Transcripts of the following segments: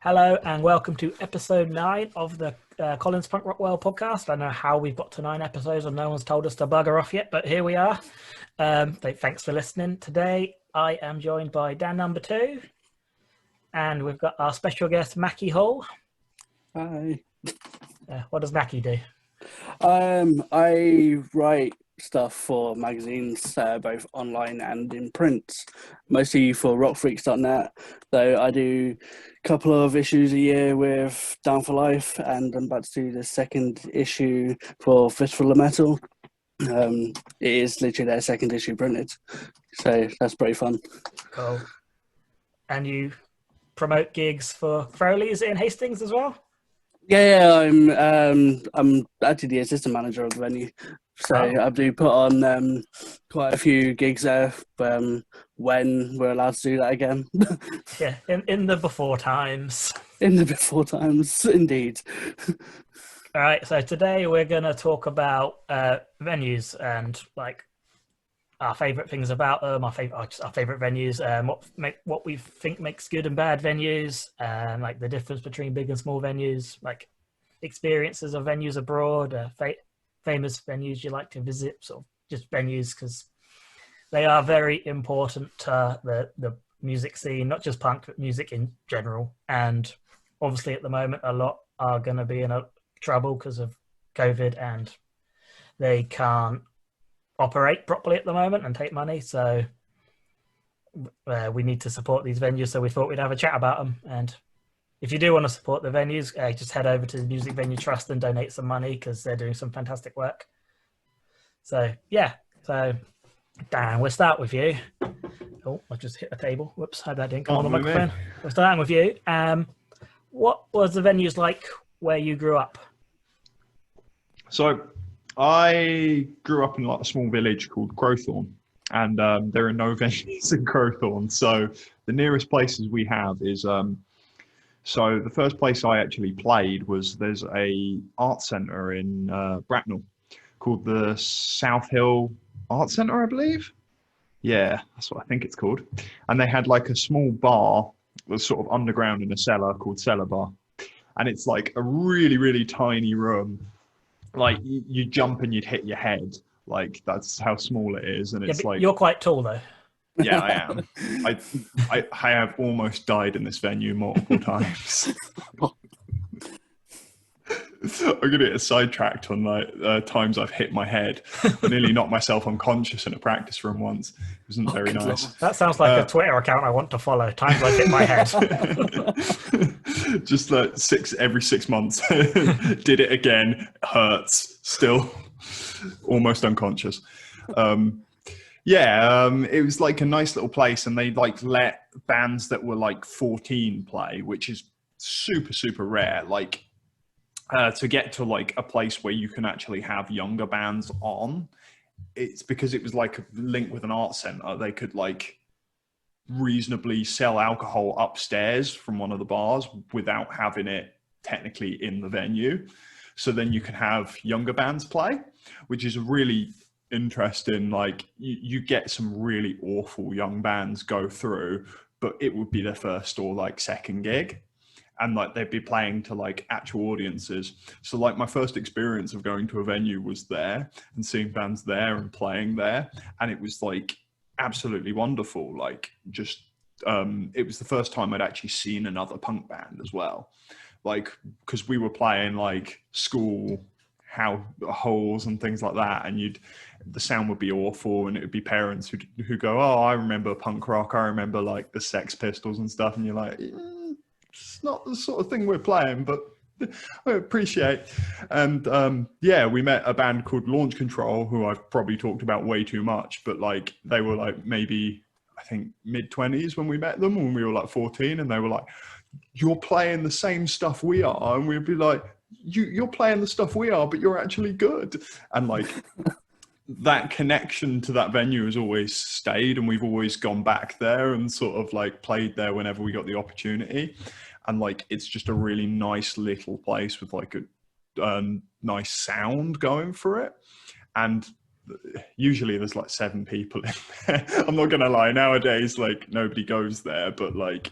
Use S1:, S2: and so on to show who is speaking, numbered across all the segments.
S1: Hello and welcome to episode 9 of the Colin's Punk Rock World podcast. I know how we've got to 9 episodes and no one's told us to bugger off yet, but here we are. Thanks for listening. Today I am joined by Dan number 2 and we've got our special guest Makky Hall.
S2: Hi.
S1: What does Makky do?
S2: I write stuff for magazines, both online and in print, mostly for rockfreaks.net, though I do a couple of issues a year with Down for Life, and I'm about to do the second issue for Fistful Metal. It is literally their second issue printed, so that's pretty fun.
S1: Cool. And you promote gigs for Crowley, is it in Hastings as well?
S2: Yeah, I'm actually the assistant manager of the venue, so I do put on quite a few gigs there when we're allowed to do that again.
S1: Yeah, in the before times.
S2: In the before times, indeed.
S1: All right, so today we're going to talk about venues and like our favourite things about them, our favourite venues, what we think makes good and bad venues, like the difference between big and small venues, like experiences of venues abroad, famous venues you like to visit, sort of just venues because they are very important to the music scene, not just punk, but music in general. And obviously at the moment, a lot are going to be in trouble because of COVID and they can't operate properly at the moment and take money, so we need to support these venues, so we thought we'd have a chat about them. And if you do want to support the venues, just head over to the Music Venue Trust and donate some money because they're doing some fantastic work. So yeah, so Dan, we'll start with you. Oh, I just hit a table. Whoops, hope that didn't come on the microphone. We're starting with you. What was the venues like where you grew up?
S3: So I grew up in like a small village called Crowthorne, and there are no venues in Crowthorne. So the nearest places we have is so the first place I actually played was there's a art centre in Bracknell called the South Hill Art Centre, I believe. Yeah, that's what I think it's called. And they had like a small bar that was sort of underground in a cellar called Cellar Bar, and it's like a really, really tiny room. Like you jump and you'd hit your head. Like that's how small it is, and it's like
S1: you're quite tall though.
S3: Yeah, I am. I have almost died in this venue multiple times. I'm gonna get sidetracked on like times I've hit my head. I nearly knocked myself unconscious in a practice room once. It wasn't very nice.
S1: That sounds like a Twitter account I want to follow. Times I've hit my head.
S3: Just like every 6 months. Did it again. Hurts. Still almost unconscious. It was like a nice little place, and they like let bands that were like 14 play, which is super, super rare. Like to get to like a place where you can actually have younger bands on, it's because it was like a link with an art center. They could like reasonably sell alcohol upstairs from one of the bars without having it technically in the venue. So then you can have younger bands play, which is really interesting. Like you get some really awful young bands go through, but it would be their first or like second gig, and like they'd be playing to like actual audiences. So like my first experience of going to a venue was there and seeing bands there and playing there, and it was like absolutely wonderful. Like just it was the first time I'd actually seen another punk band as well, like because we were playing like school halls and things like that, and the sound would be awful, and it would be parents who go, oh, I remember punk rock, I remember like the Sex Pistols and stuff, and you're like, it's not the sort of thing we're playing, but I appreciate. And we met a band called Launch Control, who I've probably talked about way too much, but like they were like maybe I think mid-20s when we met them, when we were like 14, and they were like, you're playing the same stuff we are, and we'd be like, you're playing the stuff we are, but you're actually good. And like that connection to that venue has always stayed, and we've always gone back there and sort of like played there whenever we got the opportunity. And like it's just a really nice little place with like a nice sound going for it. And usually there's like 7 people in there. I'm not gonna lie, nowadays like nobody goes there, but like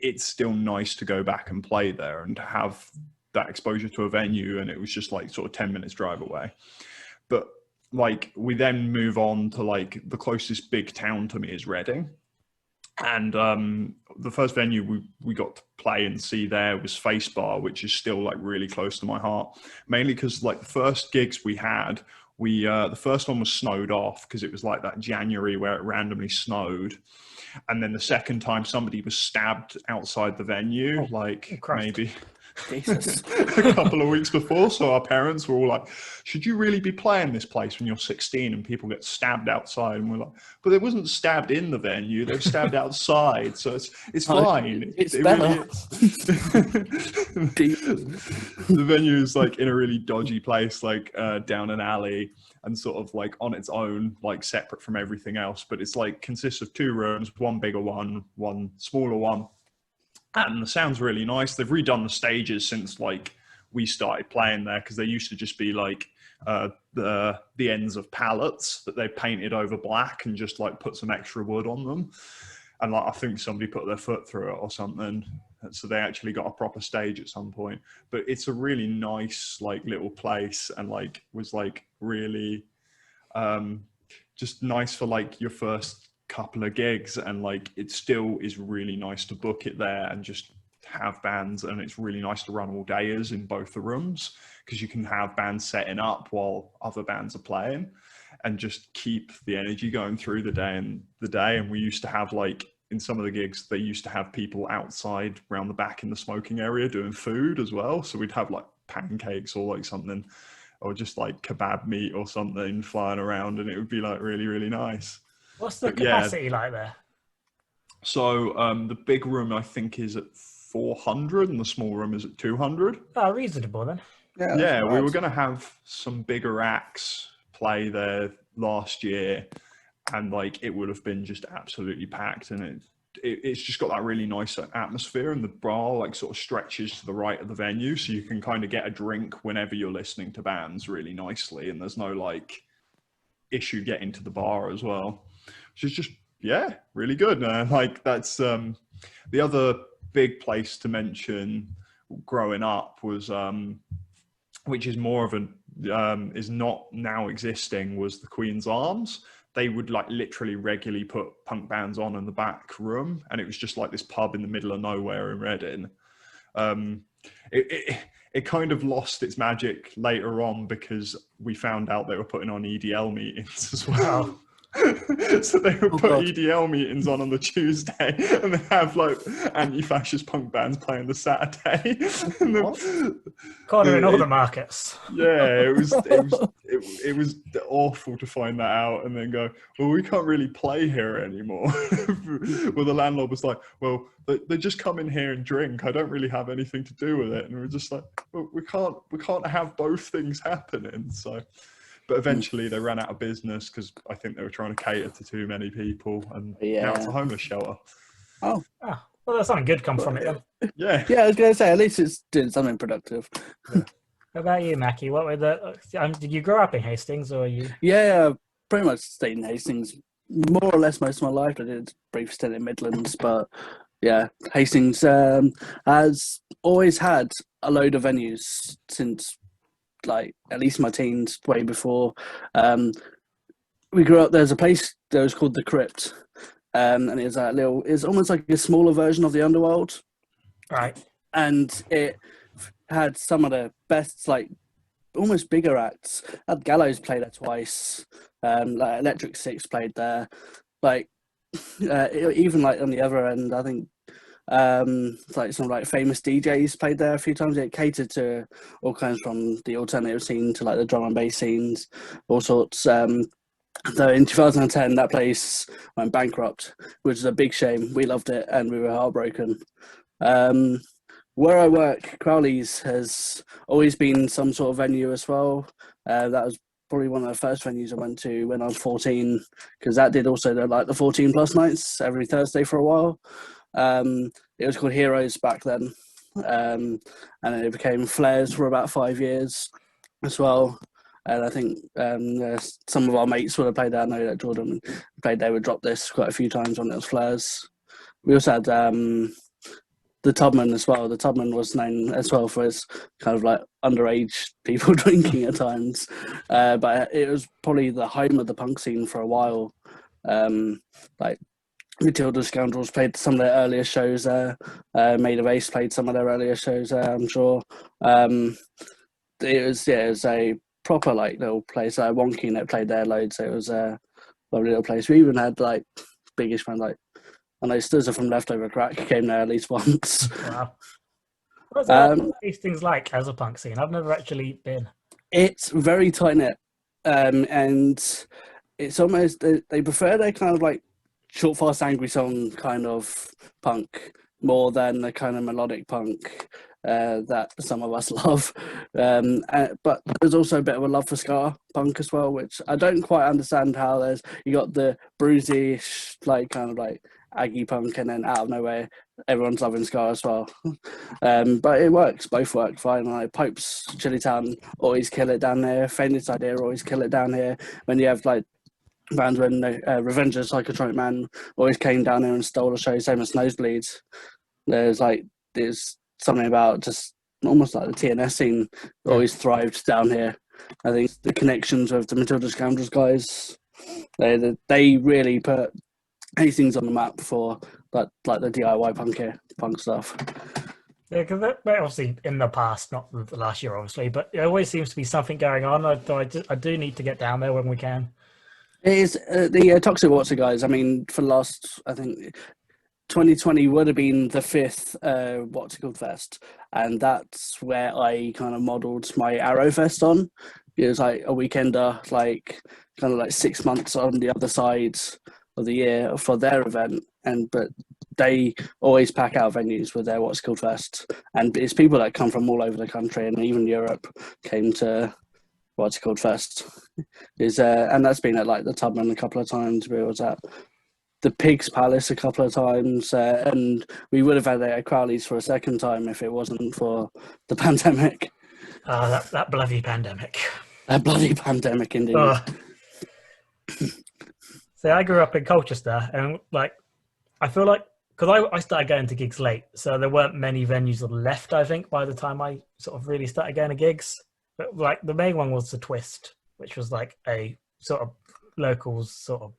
S3: it's still nice to go back and play there and to have that exposure to a venue. And it was just like sort of 10 minutes drive away. But like we then move on to like the closest big town to me is Reading. And the first venue we got to play and see there was Face Bar, which is still like really close to my heart, mainly because like the first gigs we had, the first one was snowed off because it was like that January where it randomly snowed. And then the second time somebody was stabbed outside the venue, maybe
S2: Jesus.
S3: a couple of weeks before. So our parents were all like, should you really be playing this place when you're 16 and people get stabbed outside? And we're like, but they wasn't stabbed in the venue, they were stabbed outside. So it's fine.
S2: It's better.
S3: Really the venue is like in a really dodgy place, like down an alley and sort of like on its own, like separate from everything else. But it's like consists of 2 rooms, one bigger one smaller one. And the sound's really nice. They've redone the stages since like we started playing there, because they used to just be like the ends of pallets that they painted over black and just like put some extra wood on them. And like I think somebody put their foot through it or something. So they actually got a proper stage at some point. But it's a really nice like little place, and like was like really just nice for like your first couple of gigs. And like it still is really nice to book it there and just have bands, and it's really nice to run all dayers in both the rooms, because you can have bands setting up while other bands are playing and just keep the energy going through the day. And we used to have like in some of the gigs they used to have people outside around the back in the smoking area doing food as well, so we'd have like pancakes or like something, or just like kebab meat or something flying around, and it would be like really, really nice.
S1: What's the capacity like there?
S3: So the big room I think is at 400 and the small room is at 200.
S1: Oh, reasonable then.
S3: Yeah, we were going to have some bigger acts play there last year, and like it would have been just absolutely packed, and it's just got that really nice atmosphere, and the bar like sort of stretches to the right of the venue, so you can kind of get a drink whenever you're listening to bands really nicely, and there's no like issue getting to the bar as well. Which is just, yeah, really good. Like that's the other big place to mention growing up was, which is more of an, is not now existing, was the Queen's Arms. They would like literally regularly put punk bands on in the back room, and it was just like this pub in the middle of nowhere in Reading. It kind of lost its magic later on because we found out they were putting on EDL meetings as well. So they would put EDL meetings on the Tuesday, and they have like anti-fascist punk bands playing the Saturday.
S1: Cornering all the markets.
S3: Yeah, it was awful to find that out, and then go, well, we can't really play here anymore. Well, the landlord was like, well, they just come in here and drink. I don't really have anything to do with it, and we're just like, well, we can't have both things happening. So. But eventually they ran out of business because I think they were trying to cater to too many people, and now it's a homeless shelter.
S2: Oh.
S1: Well, there's something good come from it then.
S3: Yeah.
S2: Yeah, I was going to say, at least it's doing something productive.
S1: Yeah. What about you, Makky? What were did you grow up in Hastings, or you?
S2: Yeah, pretty much stayed in Hastings more or less most of my life. I did a brief stint in Midlands, but yeah, Hastings has always had a load of venues since like at least my teens, way before. We grew up, there's a place that was called The Crypt, and it's it's almost like a smaller version of the Underworld.
S1: Right.
S2: And it had some of the best, like almost bigger acts. Had Gallows played there twice, like Electric Six played there, like even like on the other end, I think like some like famous DJs played there a few times. It catered to all kinds, from the alternative scene to like the drum and bass scenes, all sorts. Though in 2010 that place went bankrupt, which is a big shame. We loved it and we were heartbroken. Where I work, Crowley's has always been some sort of venue as well. That was probably one of the first venues I went to when I was 14, because that did also the 14 plus nights every Thursday for a while. It was called Heroes back then, and then it became Flares for about 5 years as well. And I think some of our mates would have played there. I know that Jordan played there with Drop This quite a few times when it was Flares. We also had the Tubman as well. The Tubman was known as well for its kind of like underage people drinking at times, but it was probably the home of the punk scene for a while. Like Matilda Scoundrels played some of their earlier shows there. Maid of Ace played some of their earlier shows there, I'm sure. It was a proper like little place. Wonky that played there loads. So it was a lovely little place. We even had like biggish fans like I know Stizza from Leftover Crack came there at least once.
S1: Wow. What's Hastings like as a punk scene? I've never actually been.
S2: It's very tight knit, and it's almost they prefer their kind of like short, fast, angry song kind of punk more than the kind of melodic punk that some of us love. But there's also a bit of a love for ska punk as well, which I don't quite understand how you got the bruisey, like kind of like Aggie punk, and then out of nowhere everyone's loving ska as well. But it works, both work fine. Like Pope's Chili Town always kill it down there, Faintest Idea always kill it down here. When you have like bands when Revenge of the Psychotronic Man always came down here and stole the show, same as Nosebleeds. There's something about just almost like the TNS scene always thrived down here. I think the connections with the Matilda Scoundrels guys, they really put Hastings on the map for like the DIY punk stuff.
S1: Yeah, because they're obviously in the past, not the last year, obviously, but it always seems to be something going on. I do need to get down there when we can.
S2: It is the Toxic Water guys. I mean, for the last, I think 2020 would have been the fifth What's It Called Fest, and that's where I kind of modelled my Arrow Fest on. It was like a weekender, like kind of like 6 months on the other side of the year for their event, but they always pack out venues with their What's It Called Fest, and it's people that come from all over the country and even Europe came to What's It Called Fest. And that's been at like the Tubman a couple of times. We was at the Pigs Palace a couple of times, and we would have had it at Crowley's for a second time if it wasn't for the pandemic.
S1: That bloody pandemic.
S2: That bloody pandemic, indeed.
S1: So I grew up in Colchester, and like I feel like because I started going to gigs late, so there weren't many venues left. I think by the time I sort of really started going to gigs, but like the main one was the Twist, which was like a sort of locals sort of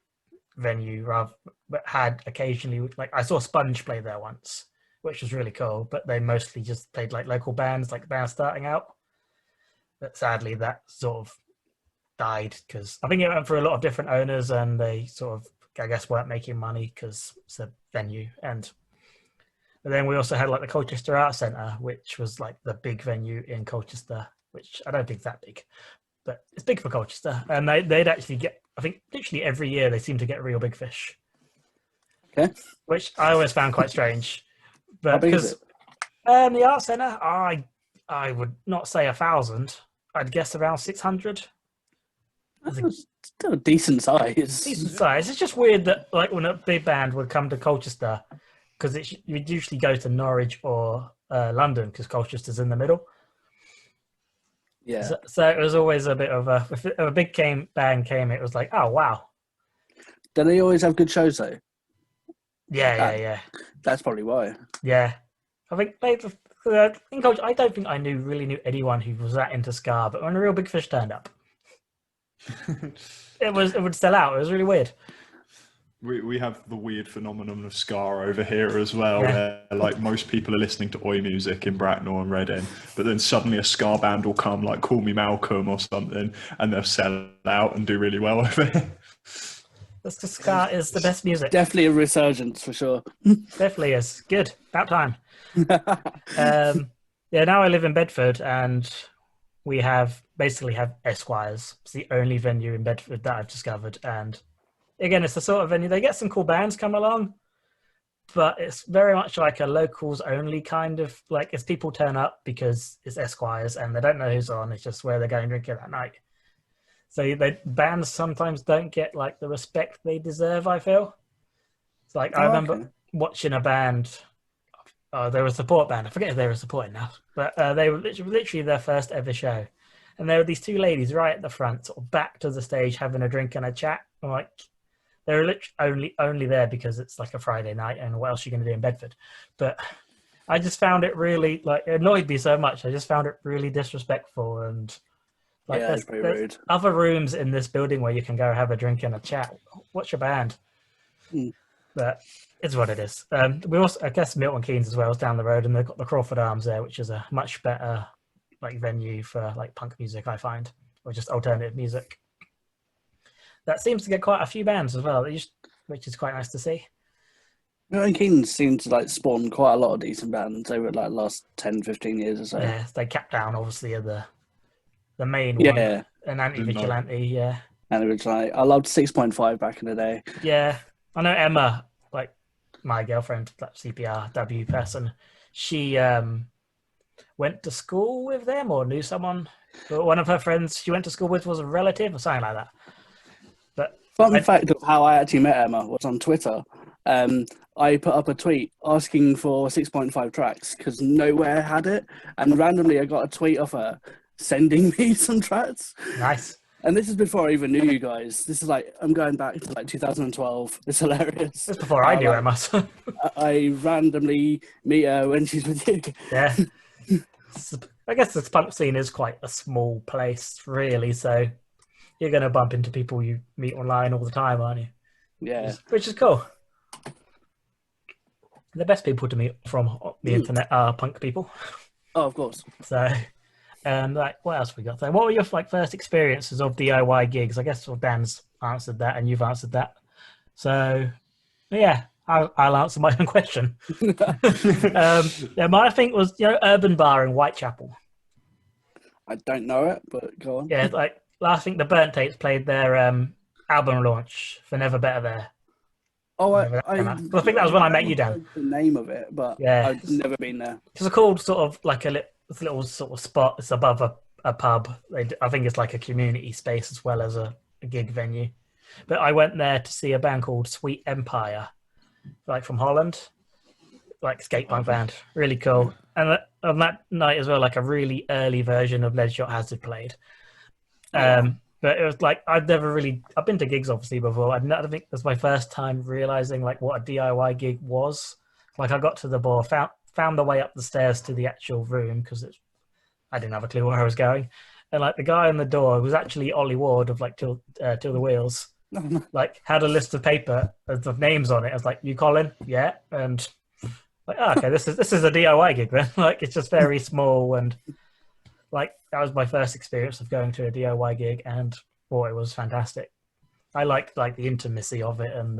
S1: venue, but had occasionally like I saw Sponge play there once, which was really cool. But they mostly just played like local bands, like the band starting out. But sadly, that sort of died because I think it went for a lot of different owners, and they sort of, I guess, weren't making money because it's a venue. But then we also had like the Colchester Arts Centre, which was like the big venue in Colchester, which I don't think is that big, but it's big for Colchester. And they'd actually get, I think, literally every year they seem to get Real Big Fish.
S2: Okay.
S1: Which I always found quite strange. But
S2: how big is it?
S1: The Arts Centre, I would not say 1,000. I'd guess around 600.
S2: That's still a decent size.
S1: Decent size. It's just weird that like when a big band would come to Colchester, because you'd usually go to Norwich or London because Colchester's in the middle.
S2: Yeah.
S1: So it was always a bit of if a big band came, it was like, oh wow.
S2: Do they always have good shows though?
S1: Yeah.
S2: That's probably why.
S1: Yeah, I think in Colchester, I don't think I really knew anyone who was that into ska, but when a Real Big Fish turned up, it would sell out. It was really weird.
S3: We have the weird phenomenon of ska over here as well,
S1: Yeah.
S3: where like most people are listening to oi music in Bracknell and Reading, but then suddenly a ska band will come, like Call Me Malcolm or something, and they'll sell out and do really well over here.
S1: That's because ska is the best music.
S2: Definitely a resurgence for sure.
S1: Definitely is. Good. About time. Now I live in Bedford, and we basically have Esquires. It's the only venue in Bedford that I've discovered, and again, it's the sort of venue they get some cool bands come along, but it's very much like a locals only kind of like as people turn up because it's Esquires and they don't know who's on. It's just where they're going drinking that night. So bands sometimes don't get like the respect they deserve, I feel. It's like I remember watching a band. They were a support band. I forget if they were supporting now, but they were literally their first ever show, and there were these two ladies right at the front, sort of back to the stage, having a drink and a chat. I'm like, they're literally only there because it's like a Friday night, and what else are you going to do in Bedford? But I just found it really like it annoyed me so much. I just found it really disrespectful and like
S2: Yeah, it's pretty rude.
S1: other rooms in this building where you can go have a drink and a chat. Watch your band.
S2: Mm.
S1: But it's what it is. We also, I guess, Milton Keynes as well is down the road, and they've got the Crawford Arms there, which is a much better like venue for like punk music, I find, or just alternative music. That seems to get quite a few bands as well, which is quite nice to see.
S2: Milton Keynes seems to like spawn quite a lot of decent bands over like the last 10, 15 years or so.
S1: Yeah, they capped down obviously are the main one,
S2: Yeah,
S1: and Anti-Vigilante. Yeah,
S2: and it was like I loved 6.5 back in the day.
S1: yeah. I know Emma, like my girlfriend, that CPRW person. She went to school with them or knew someone. But one of her friends she went to school with was a relative or something like that. But
S2: Fun fact of how I actually met Emma was on Twitter. I put up a tweet asking for 6.5 tracks because nowhere had it, and randomly I got a tweet of her sending me some tracks.
S1: Nice.
S2: And this is before I even knew you guys. This is like I'm going back to like 2012. It's hilarious.
S1: That's before I knew Emma. So.
S2: I randomly meet her when she's with you.
S1: Yeah. I guess the punk scene is quite a small place, really. So you're going to bump into people you meet online all the time, aren't you?
S2: Yeah.
S1: Which is cool. The best people to meet from the internet are punk people.
S2: Oh, of course.
S1: So, like, what else we got there? What were your like first experiences of DIY gigs? I guess Dan's answered that, and you've answered that. So, yeah, I'll answer my own question. Mine I think was Urban Bar in Whitechapel.
S2: I don't know it, but go on.
S1: Yeah, like I think the Burnt Tapes played their album launch for Never Better There.
S2: Oh, I
S1: think that was when I met you, Dan.
S2: The name of it, but
S1: yeah,
S2: I've never been there.
S1: It's a cool sort of like a little sort of spot. It's above a pub. I think it's like a community space as well as a gig venue. But I went there to see a band called Sweet Empire, like from Holland, like skate punk band. Really cool. And on that night as well, like a really early version of Lead Shot Hazard played. But it was like I've been to gigs obviously before. I think it was my first time realizing like what a DIY gig was. Like I got to the bar, found the way up the stairs to the actual room because I didn't have a clue where I was going, and like the guy on the door was actually Ollie Ward of like Till the Wheels. Like had a list of paper of names on it. I was like, "You Colin?" Yeah, and like, oh, okay, this is a DIY gig then. Like it's just very small and. Like that was my first experience of going to a DIY gig, and boy, it was fantastic. I liked like the intimacy of it, and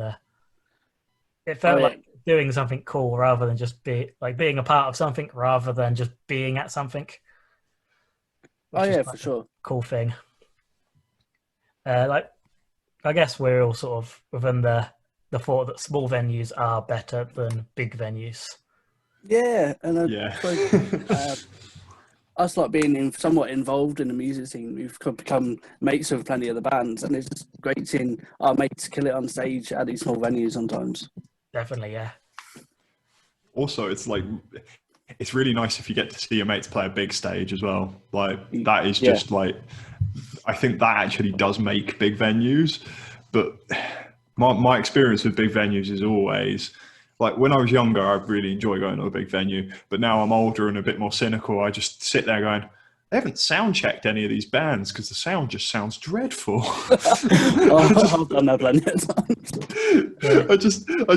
S1: it felt like doing something cool rather than just being a part of something rather than just being at something.
S2: Oh yeah, for sure.
S1: Cool thing. Like I guess we're all sort of within the thought that small venues are better than big venues.
S2: Yeah, and us like being somewhat involved in the music scene, we've become mates with plenty of the bands, and it's just great seeing our mates kill it on stage at these small venues sometimes.
S1: Definitely, yeah.
S3: Also, it's really nice if you get to see your mates play a big stage as well. Like that is just like, I think that actually does make big venues. But my experience with big venues is always. Like when I was younger, I really enjoy going to a big venue, but now I'm older and a bit more cynical. I just sit there going, they haven't sound checked any of these bands because the sound just sounds dreadful.
S2: I've done that plenty of times.
S3: I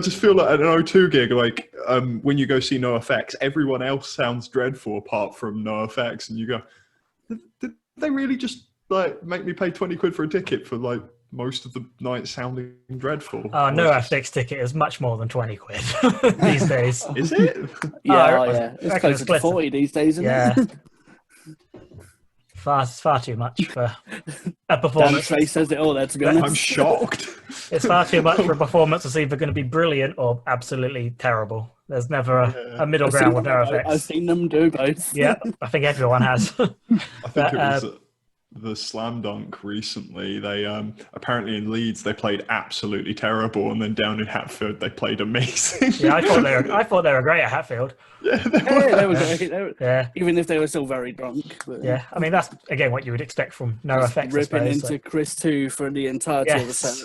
S3: just feel like at an O2 gig, like when you go see NoFX, everyone else sounds dreadful apart from NoFX, and you go, did they really just like make me pay 20 quid for a ticket for like most of the night sounding dreadful?
S1: Oh, NoFX ticket is much more than 20 quid these days.
S3: Is it?
S2: Yeah, it's closer to 40 these days, isn't it?
S1: Far too much for a performance.
S2: Dan Trey says it all there, to be honest.
S3: I'm shocked.
S1: It's far too much for a performance that's either going to be brilliant or absolutely terrible. There's never a middle ground with NoFX.
S2: I've seen them do both.
S1: Yeah, I think everyone has.
S3: I think it was the Slam Dunk recently. They apparently in Leeds they played absolutely terrible, and then down in Hatfield they played amazing.
S1: Yeah, I thought they were great at Hatfield.
S2: Yeah, they were great.
S1: Yeah,
S2: even if they were still very drunk. But,
S1: yeah, I mean that's again what you would expect from NoFX.
S2: Ripping into Chris 2 for the entirety of the set.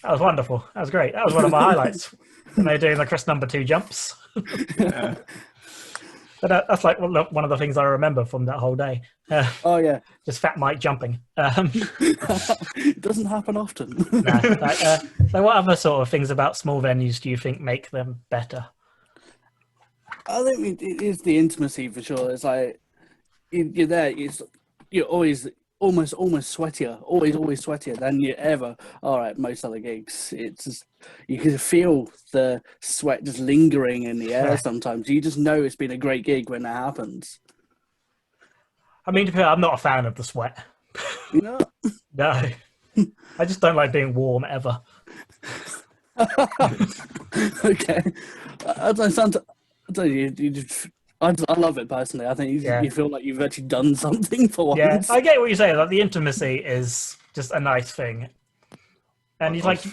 S1: That was wonderful. That was great. That was one of my highlights when they were doing the Chris number 2 jumps.
S3: Yeah.
S1: But that's like one of the things I remember from that whole day.
S2: Oh yeah,
S1: Just Fat Mike jumping.
S2: it doesn't happen often.
S1: No, so what other sort of things about small venues do you think make them better?
S2: I think it is the intimacy for sure. It's like you're there. You're always almost sweatier, always sweatier than you ever are at most other gigs. It's just, you can feel the sweat just lingering in the air. Sometimes you just know it's been a great gig when that happens.
S1: I mean, to be fair, I'm not a fan of the sweat.
S2: You know.
S1: No, I just don't like being warm ever.
S2: Okay, I love it personally. I think you feel like you've actually done something for once.
S1: Yeah, I get what you're saying. Like the intimacy is just a nice thing, and you like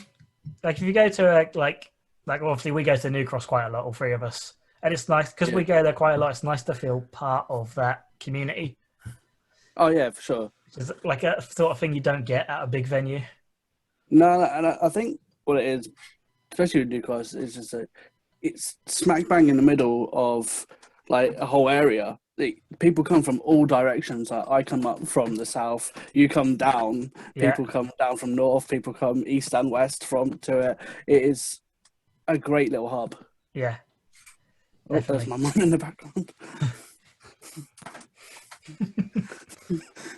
S1: if you go to like obviously we go to New Cross quite a lot, all three of us, and it's nice because we go there quite a lot. It's nice to feel part of that community.
S2: Oh yeah, for sure.
S1: It's like a sort of thing you don't get at a big venue.
S2: No, and I think what it is, especially with New Cross, is just that it's smack bang in the middle of like a whole area. People come from all directions. Like I come up from the south, you come down. People come down from north. People come east and west to it. It is a great little hub.
S1: Yeah.
S2: Oh, there's my mum in the background.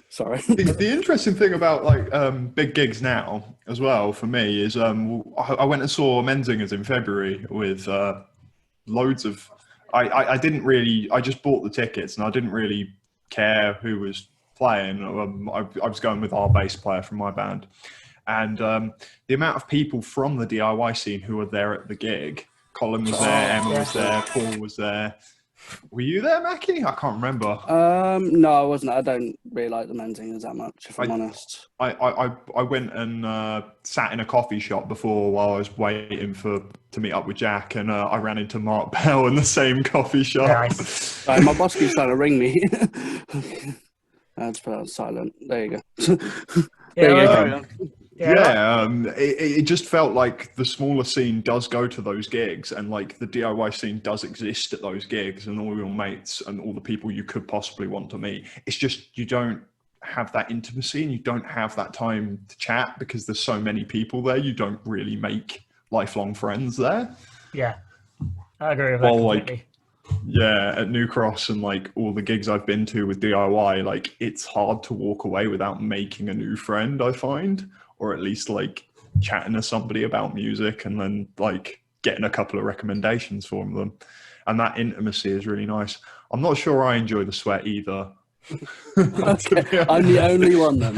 S2: Sorry.
S3: The interesting thing about like big gigs now as well for me is I went and saw Menzingers in February with loads of I just bought the tickets and I didn't really care who was playing. I was going with our bass player from my band, and the amount of people from the DIY scene who were there at the gig. Colin was there, Emma was there, Paul was there. Were you there, Makky? I can't remember.
S2: No, I wasn't. I don't really like the Menzingers that much, if I'm honest.
S3: I went and sat in a coffee shop before while I was waiting to meet up with Jack, and I ran into Mark Bell in the same coffee shop.
S1: Nice.
S2: My boss keeps trying to ring me. Let's put it on silent. There you go. There you go. Carry on.
S3: It just felt like the smaller scene does go to those gigs, and like the DIY scene does exist at those gigs, and all your mates and all the people you could possibly want to meet. It's just you don't have that intimacy and you don't have that time to chat because there's so many people there. You don't really make lifelong friends there.
S1: Yeah, I agree with that completely.
S3: At New Cross and like all the gigs I've been to with DIY, like it's hard to walk away without making a new friend, I find. Or at least like chatting to somebody about music and then like getting a couple of recommendations from them. And that intimacy is really nice. I'm not sure I enjoy the sweat either.
S2: Okay, I'm the only one then.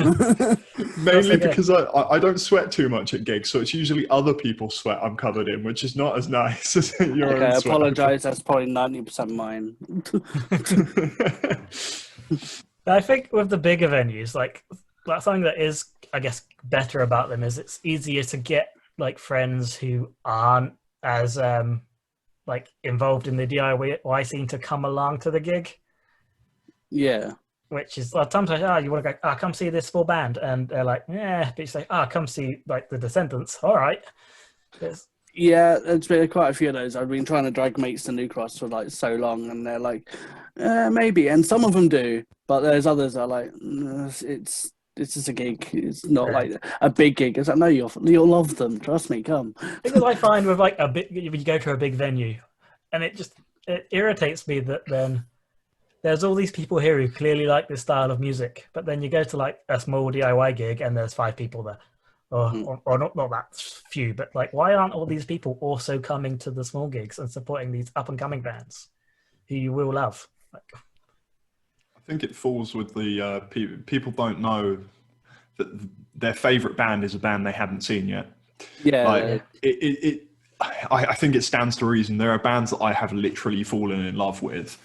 S3: Mainly because I don't sweat too much at gigs, so it's usually other people's sweat I'm covered in, which is not as nice as your own sweat. I
S2: apologise, that's probably 90% mine.
S1: I think with the bigger venues, like something that is, I guess, better about them is it's easier to get like friends who aren't as like involved in the DIY scene to come along to the gig.
S2: Yeah.
S1: Which is sometimes you want to go, come see this full band, and they're like, yeah, but you say, come see like the Descendants. All right.
S2: Yeah, there's been quite a few of those. I've been trying to drag mates to New Cross for like so long, and they're like, maybe, and some of them do, but there's others that are like, it's just a gig. It's not like a big gig. It's like, no, you'll love them. Trust me, come.
S1: Because I find with like when you go to a big venue, and it irritates me that then there's all these people here who clearly like this style of music, but then you go to like a small DIY gig and there's 5 people there, or not that few, but like why aren't all these people also coming to the small gigs and supporting these up and coming bands who you will love? Like,
S3: I think it falls with the people don't know that their favorite band is a band they haven't seen yet.
S2: Yeah,
S3: I think it stands to reason. There are bands that I have literally fallen in love with,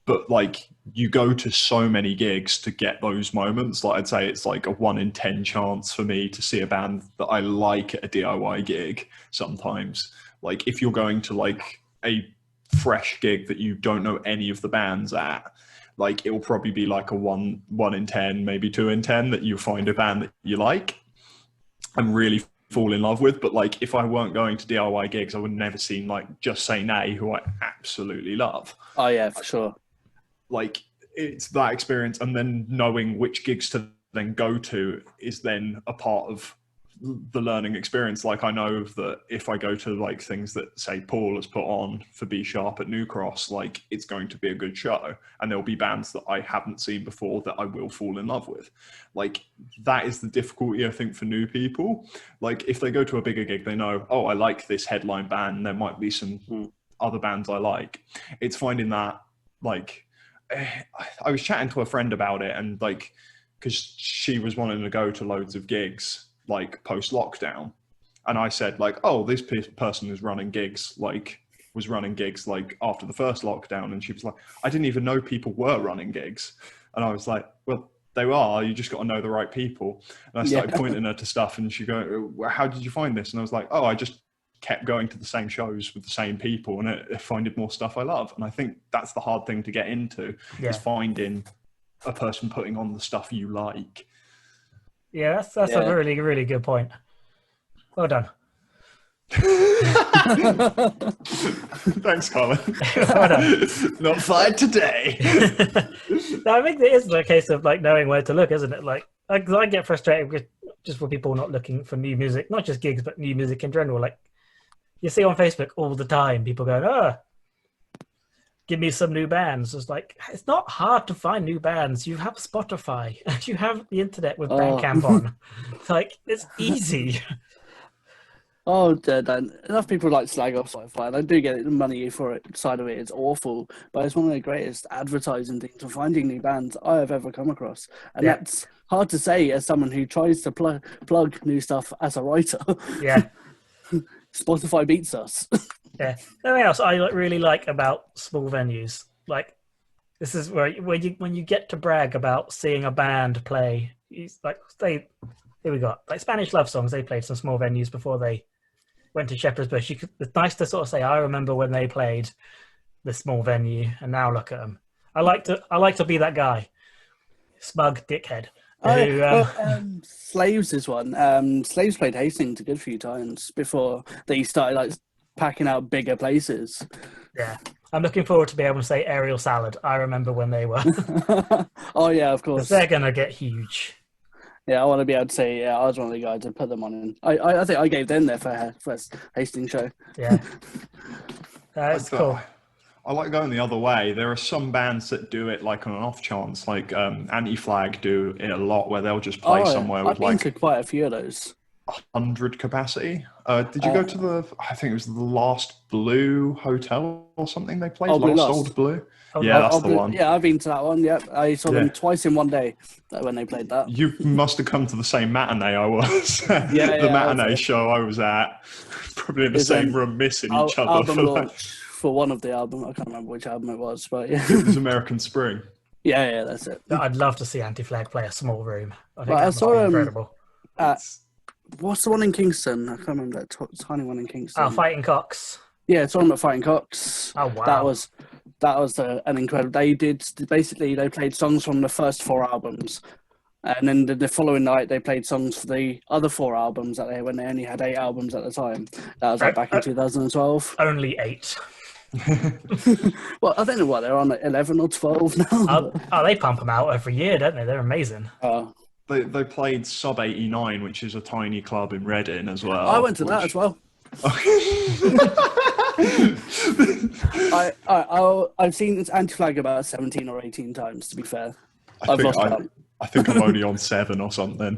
S3: but like you go to so many gigs to get those moments. Like I'd say it's like a 1 in 10 chance for me to see a band that I like at a DIY gig. Sometimes, like if you're going to like a fresh gig that you don't know any of the bands at, like it will probably be like a 1 in 10, maybe 2 in 10 that you find a band that you like and really fall in love with. But like, if I weren't going to DIY gigs, I would never seen like Just Say Nay, who I absolutely love.
S2: Oh yeah, for sure.
S3: Like, it's that experience, and then knowing which gigs to then go to is then a part of the learning experience. Like, I know that if I go to like things that say Paul has put on for B Sharp at New Cross, like, it's going to be a good show, and there'll be bands that I haven't seen before that I will fall in love with. Like, that is the difficulty, I think, for new people. Like, if they go to a bigger gig, they know, oh, I like this headline band, there might be some other bands I like. It's finding that, like, I was chatting to a friend about it, and like, because she was wanting to go to loads of gigs like post lockdown, and I said like, oh, this person is running gigs, like was running gigs like after the first lockdown, and she was like, I didn't even know people were running gigs. And I was like, well, they are, you just got to know the right people. And I started pointing her to stuff, and she go, how did you find this? And I was like, oh, I just kept going to the same shows with the same people, and it finding more stuff I love. And I think that's the hard thing to get into, is finding a person putting on the stuff you like.
S1: Yeah, that's a really, really good point. Well done.
S3: Thanks, Colin.
S1: Well done.
S3: Not fired today.
S1: No, I think it is the case of like knowing where to look, isn't it? Like I get frustrated with just for people not looking for new music, not just gigs, but new music in general. Like, you see on Facebook all the time, people going, oh, give me some new bands. It's like, it's not hard to find new bands. You have Spotify, and you have the internet with Bandcamp on. It's like, it's easy.
S2: Oh, enough people like slag off Spotify, and I do get the money for it. Side of it is awful, but it's one of the greatest advertising things for finding new bands I have ever come across. And that's hard to say as someone who tries to plug new stuff as a writer.
S1: Yeah.
S2: Spotify beats us.
S1: Yeah. Something else I really like about small venues, like, this is where when you get to brag about seeing a band play. Like, here we got like Spanish Love Songs. They played some small venues before they went to Shepherd's Bush. It's nice to sort of say, I remember when they played the small venue, and now look at them. I like to be that guy, smug dickhead.
S2: Slaves is one. Slaves played Hastings a good few times before they started like packing out bigger places.
S1: Yeah, I'm looking forward to be able to say Aerial Salad. I remember when they were.
S2: Oh yeah, of course.
S1: They're gonna get huge.
S2: Yeah, I want to be able to say, I was one of the guys that put them on. And I think I gave them their first Hastings show.
S1: Yeah, that's cool.
S3: I like going the other way. There are some bands that do it like on an off chance, like Anti-Flag do it a lot, where they'll just play somewhere with like
S2: to quite a few of those.
S3: 100 capacity. Did you go to I think it was the Last Blue Hotel or something they played? Old Blue? Yeah, that's the one.
S2: Yeah, I've been to that one, yep. I saw them twice in one day when they played that.
S3: You must have come to the same matinee I was. The matinee show I was at. Probably in the same room, missing each other.
S2: Album launch for one of the albums. I can't remember which album it was, but yeah.
S3: It was American Spring.
S2: Yeah, that's it.
S1: I'd love to see Anti-Flag play a small room. I think
S2: I saw
S1: incredible.
S2: What's the one in Kingston? I can't remember that tiny one in Kingston.
S1: Oh, Fighting Cocks.
S2: Yeah, it's on at Fighting Cocks.
S1: Oh wow,
S2: that was an incredible. They played songs from the first 4 albums, and then the following night they played songs for the other 4 albums when they only had 8 albums at the time. That was back in 2012.
S1: Only 8.
S2: Well, I don't know what they're on at 11 or 12 now.
S1: They pump them out every year, don't they? They're amazing.
S3: They played Sub 89, which is a tiny club in Reading as well.
S2: I went to that as well. I've seen this Anti-Flag about 17 or 18 times, to be fair.
S3: I think I'm only on 7 or something.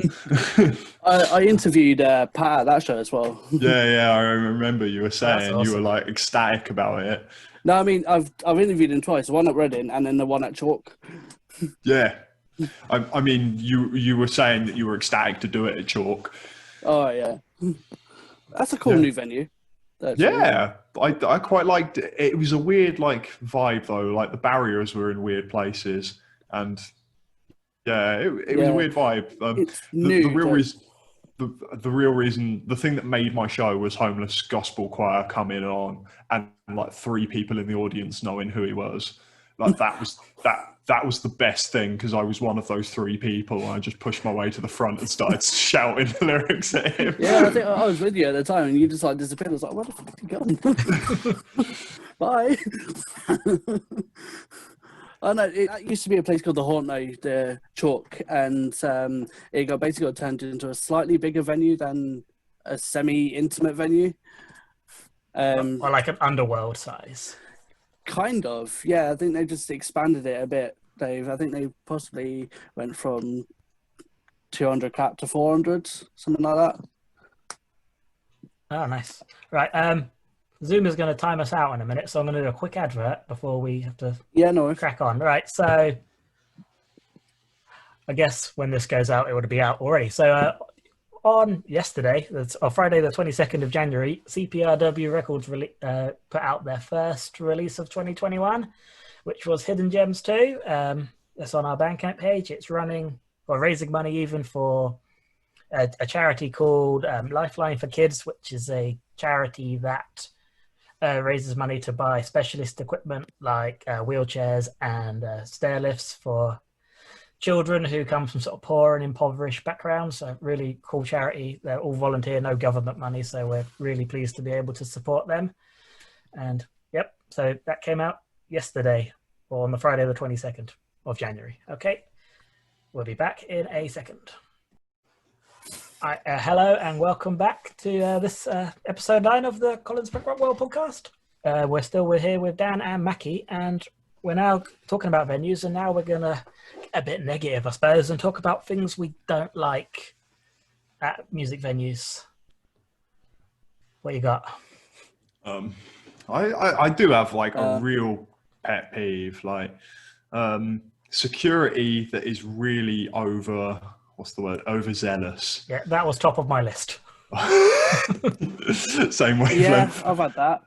S2: I interviewed Pat at that show as well.
S3: Yeah, I remember you were saying awesome. You were like ecstatic about it.
S2: No, I mean I've interviewed him twice. The one at Reading and then the one at Chalk.
S3: Yeah, I mean you were saying that you were ecstatic to do it at Chalk.
S2: Oh yeah, that's a cool new venue.
S3: Yeah, I quite liked it. It was a weird like vibe though. Like the barriers were in weird places, and it was a weird vibe. The real reason, the thing that made my show was Homeless Gospel Choir coming on and like 3 people in the audience knowing who he was. Like that was the best thing, because I was one of those 3 people. And I just pushed my way to the front and started shouting the lyrics at him.
S2: Yeah, I think I was with you at the time, and you just like disappeared. I was like, "Where the fuck did you go?" Bye. Oh no, that used to be a place called the Horno, the Chalk, and it basically got turned into a slightly bigger venue than a semi-intimate venue.
S1: Or like an underworld size.
S2: Kind of, yeah. I think they just expanded it a bit, Dave. I think they possibly went from 200 cap to 400, something like that.
S1: Oh, nice. Right. Zoom is going to time us out in a minute, so I'm going to do a quick advert before we have to crack on. Right, so I guess when this goes out, it would be out already. So on yesterday, or Friday the 22nd of January, CPRW Records put out their first release of 2021, which was Hidden Gems 2. It's on our Bandcamp page. It's running, or raising money even for a charity called Lifeline for Kids, which is a charity that raises money to buy specialist equipment like wheelchairs and stair lifts for children who come from sort of poor and impoverished backgrounds. So really cool charity. They're all volunteer, no government money. So we're really pleased to be able to support them. And yep, so that came out yesterday, or on the Friday, the 22nd of January. Okay, we'll be back in a second. Hello and welcome back to this episode 9 of the Colin Sprint Rock World podcast. We're here with Dan and Makky, and we're now talking about venues, and now we're going to get a bit negative, I suppose, and talk about things we don't like at music venues. What you got?
S3: I do have like a real pet peeve, like security that is really overzealous.
S1: Yeah, that was top of my list.
S3: Same way.
S2: Yeah, I've had that.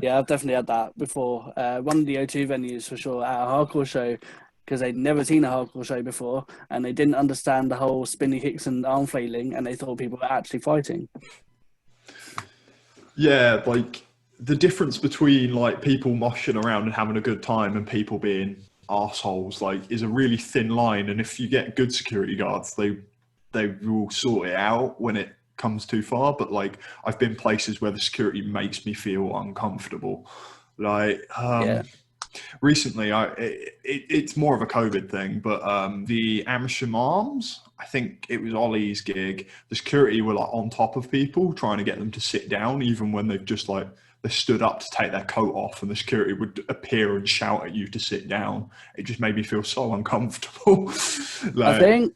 S2: Yeah, I've definitely had that before. One of the O2 venues for sure at a hardcore show, because they'd never seen a hardcore show before, and they didn't understand the whole spinny kicks and arm flailing, and they thought people were actually fighting.
S3: Yeah, like the difference between like people moshing around and having a good time and people being arseholes like is a really thin line, and if you get good security guards, they will sort it out when it comes too far. But like I've been places where the security makes me feel uncomfortable. Like recently, it's more of a COVID thing, but the Amersham Arms, I think it was Ollie's gig. The security were like on top of people trying to get them to sit down, even when they've just like they stood up to take their coat off, and the security would appear and shout at you to sit down. It just made me feel so uncomfortable. Like,
S2: I think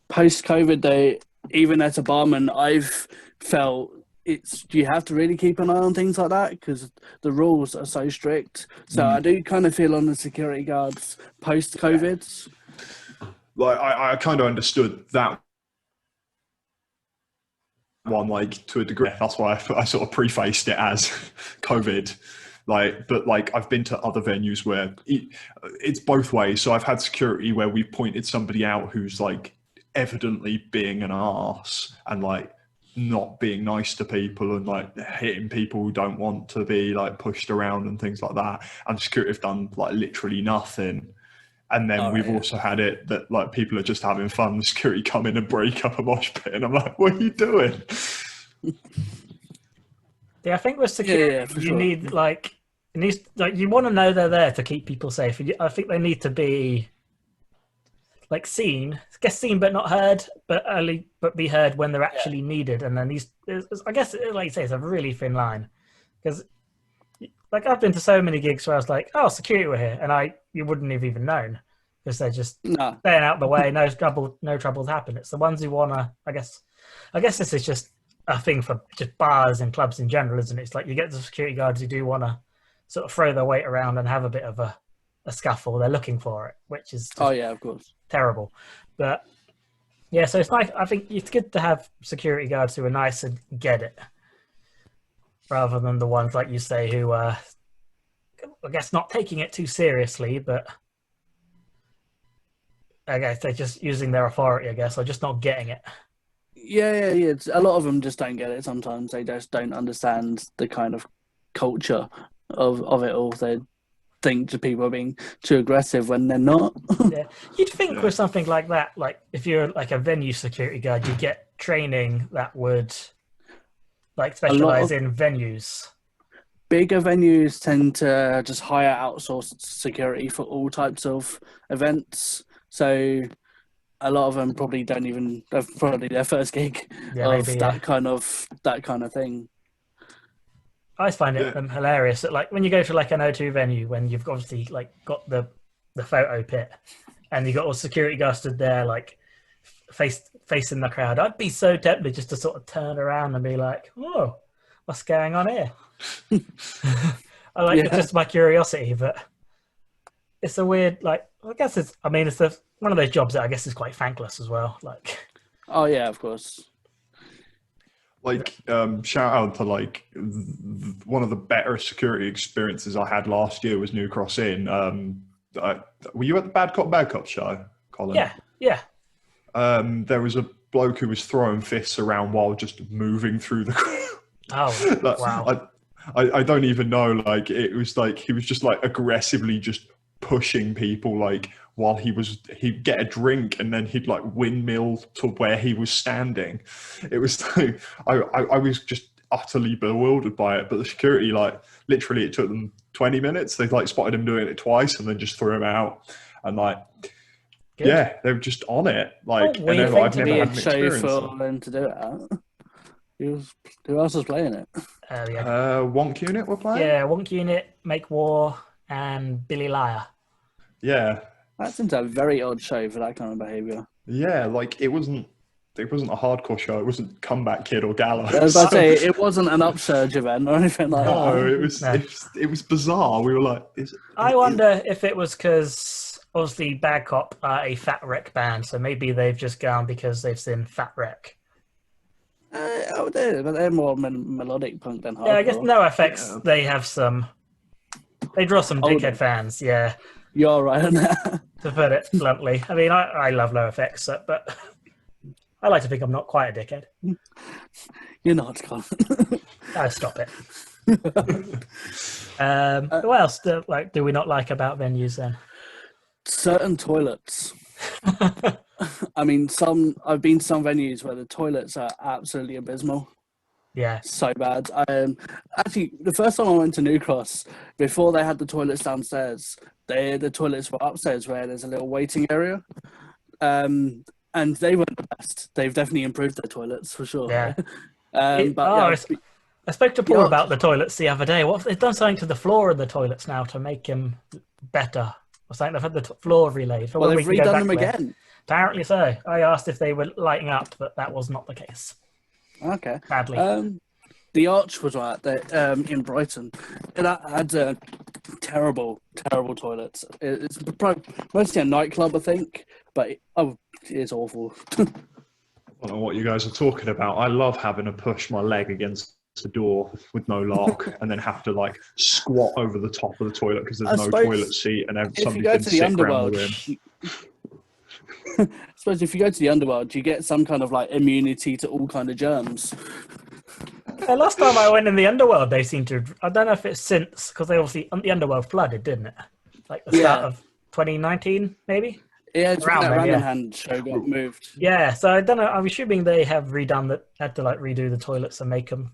S2: post-COVID, though, even as a barman, I've felt you have to really keep an eye on things like that, because the rules are so strict. So I do kind of feel on the security guards post-COVID.
S3: Like I kind of understood that one, like to a degree. That's why I sort of prefaced it as COVID. Like, but like I've been to other venues where it's both ways. So I've had security where we pointed somebody out who's like evidently being an arse and like not being nice to people and like hitting people who don't want to be like pushed around and things like that. And security have done like literally nothing. And then we've also had it that like people are just having fun. The security come in and break up a mosh pit, and I'm like, "What are you doing?"
S1: Yeah, I think with security, you need like you want to know they're there to keep people safe. I think they need to be like seen, but not heard, but be heard when they're actually needed. And then I guess, like you say, it's a really thin line, because like I've been to so many gigs where I was like, "Oh, security were here," and you wouldn't have even known, because they're just staying out the way. No troubles happen. It's the ones who wanna. I guess this is just a thing for just bars and clubs in general, isn't it? It's like you get the security guards who do wanna sort of throw their weight around and have a bit of a scuffle. They're looking for it, which is
S2: of course,
S1: terrible. But yeah, so it's nice. I think it's good to have security guards who are nice and get it, rather than the ones, like you say, who are, I guess, not taking it too seriously, but I guess they're just using their authority, I guess, or just not getting it.
S2: Yeah. A lot of them just don't get it sometimes. They just don't understand the kind of culture of it all. They think that people are being too aggressive when they're not.
S1: Yeah, you'd think with something like that, like if you're like a venue security guard, you get training that would like
S2: A lot
S1: specialize
S2: of
S1: in venues.
S2: bigger venues tend to just hire outsourced security for all types of events. So a lot of them probably don't even have probably their first gig
S1: Yeah,
S2: of
S1: maybe.
S2: that kind of thing.
S1: I always find it
S3: Yeah.
S1: hilarious that like when you go to like an O2 venue, when you've obviously like got the photo pit, and you got all security guards stood there like facing the crowd, I'd be so tempted just to sort of turn around and be like, "Oh, what's going on here?" I like it's
S2: Yeah.
S1: just my curiosity, but it's a weird like. I guess it's. I mean, it's one of those jobs that I guess is quite thankless as well. Like,
S2: Oh yeah, of course.
S3: Like, shout out to like one of the better security experiences I had last year was New Cross Inn. Were you at the Bad Cop show, Colin?
S1: yeah.
S3: There was a bloke who was throwing fists around while just moving through the crowd.
S1: Oh,
S3: Like,
S1: wow.
S3: I don't even know. Like, it was like he was just like aggressively just pushing people like while he'd get a drink and then he'd like windmill to where he was standing. It was like I was just utterly bewildered by it. But the security, like, literally it took them 20 minutes. They like spotted him doing it twice and then just threw him out. And like,
S1: Good.
S3: yeah, they were just on it. Like,
S1: Well,
S3: and
S1: you
S3: then
S1: think
S3: I've
S1: to
S3: never
S1: be
S3: had
S2: A
S3: an
S2: show
S3: experience.
S2: for them to do it at. Who else was playing it?
S1: Yeah,
S3: Wonk Unit were playing.
S1: yeah. Wonk Unit, Make War, and Billy Liar.
S3: Yeah,
S2: That seems a very odd show for that kind of behaviour.
S3: yeah. Like, it wasn't a hardcore show. It wasn't Comeback Kid or Gallows.
S2: I was about to say, it wasn't an upsurge event or anything like
S3: No,
S2: that.
S3: it was bizarre. We were like,
S1: I wonder if it was because obviously Bad Cop are a Fat Wreck band, so maybe they've just gone because they've seen Fat Wreck.
S2: Oh, but they're more melodic punk than hardcore.
S1: Yeah, I guess no effects.
S3: Yeah.
S1: They have some. They draw some
S2: Older.
S1: dickhead fans. Yeah,
S2: You're right on that.
S1: to put it bluntly. I mean, I love low effects, but I like to think I'm not quite a dickhead.
S2: You're not, Colin.
S1: Oh, stop it. What else do we not like about venues then?
S2: Certain toilets. I mean, I've been to some venues where the toilets are absolutely abysmal.
S1: Yeah,
S2: So bad. Actually, the first time I went to New Cross, before they had the toilets downstairs, the toilets were upstairs where there's a little waiting area. And they weren't the best. They've definitely improved their toilets for sure.
S1: yeah. I spoke to Paul about the toilets the other day. What if they've done something to the floor of the toilets now to make them better? Or something, they've had the floor relaid.
S2: Well, they've redone them again.
S1: Apparently so. I asked if they were lighting up, but that was not the case.
S2: Okay.
S1: Badly.
S2: The Arch was right there in Brighton. That had terrible toilets. It's mostly a nightclub, I think, but it's awful.
S3: I don't know what you guys are talking about. I love having to push my leg against the door with no lock and then have to like squat over the top of the toilet because there's no toilet seat and
S2: If you
S3: somebody
S2: go
S3: can
S2: to the
S3: sit around
S2: underworld,
S3: the room.
S2: I suppose if you go to the underworld, you get some kind of like immunity to all kind of germs.
S1: Last time I went in the underworld, they seemed to. I don't know if it's since because they obviously the underworld flooded, didn't it? Like the start of 2019, maybe.
S2: Yeah, it's when
S1: Around
S2: that
S1: then,
S2: Random
S1: yeah.
S2: Hand show got moved.
S1: Yeah, so I don't know. I'm assuming they have had to like redo the toilets and make them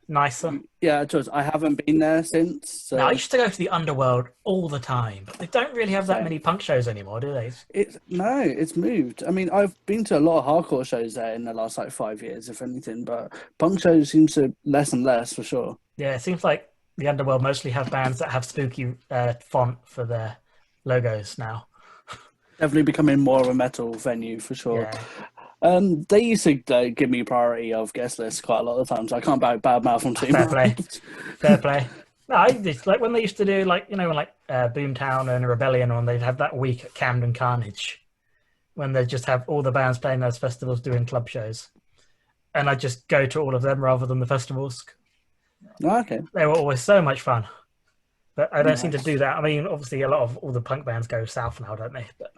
S1: nicer.
S2: Yeah, it was. I haven't been there since. So
S1: No, I used to go to the underworld all the time, but they don't really have that
S2: Same.
S1: many punk shows anymore, do they?
S2: it's moved. I mean, I've been to a lot of hardcore shows there in the last like 5 years, if anything, but punk shows seems to less and less for sure.
S1: Yeah, it seems like the underworld mostly have bands that have spooky font for their logos now.
S2: Definitely becoming more of a metal venue for sure.
S1: Yeah.
S2: They used to give me priority of guest lists quite a lot of the time, so I can't bad mouth them too
S1: Fair
S2: much.
S1: play. Fair play. No, I just like when they used to do like Boomtown and Rebellion, when they'd have that week at Camden Carnage, when they just have all the bands playing those festivals doing club shows, and I just go to all of them rather than the festivals.
S2: Okay.
S1: They were always so much fun, but I don't seem to do that. I mean, obviously, a lot of all the punk bands go south now, don't they? But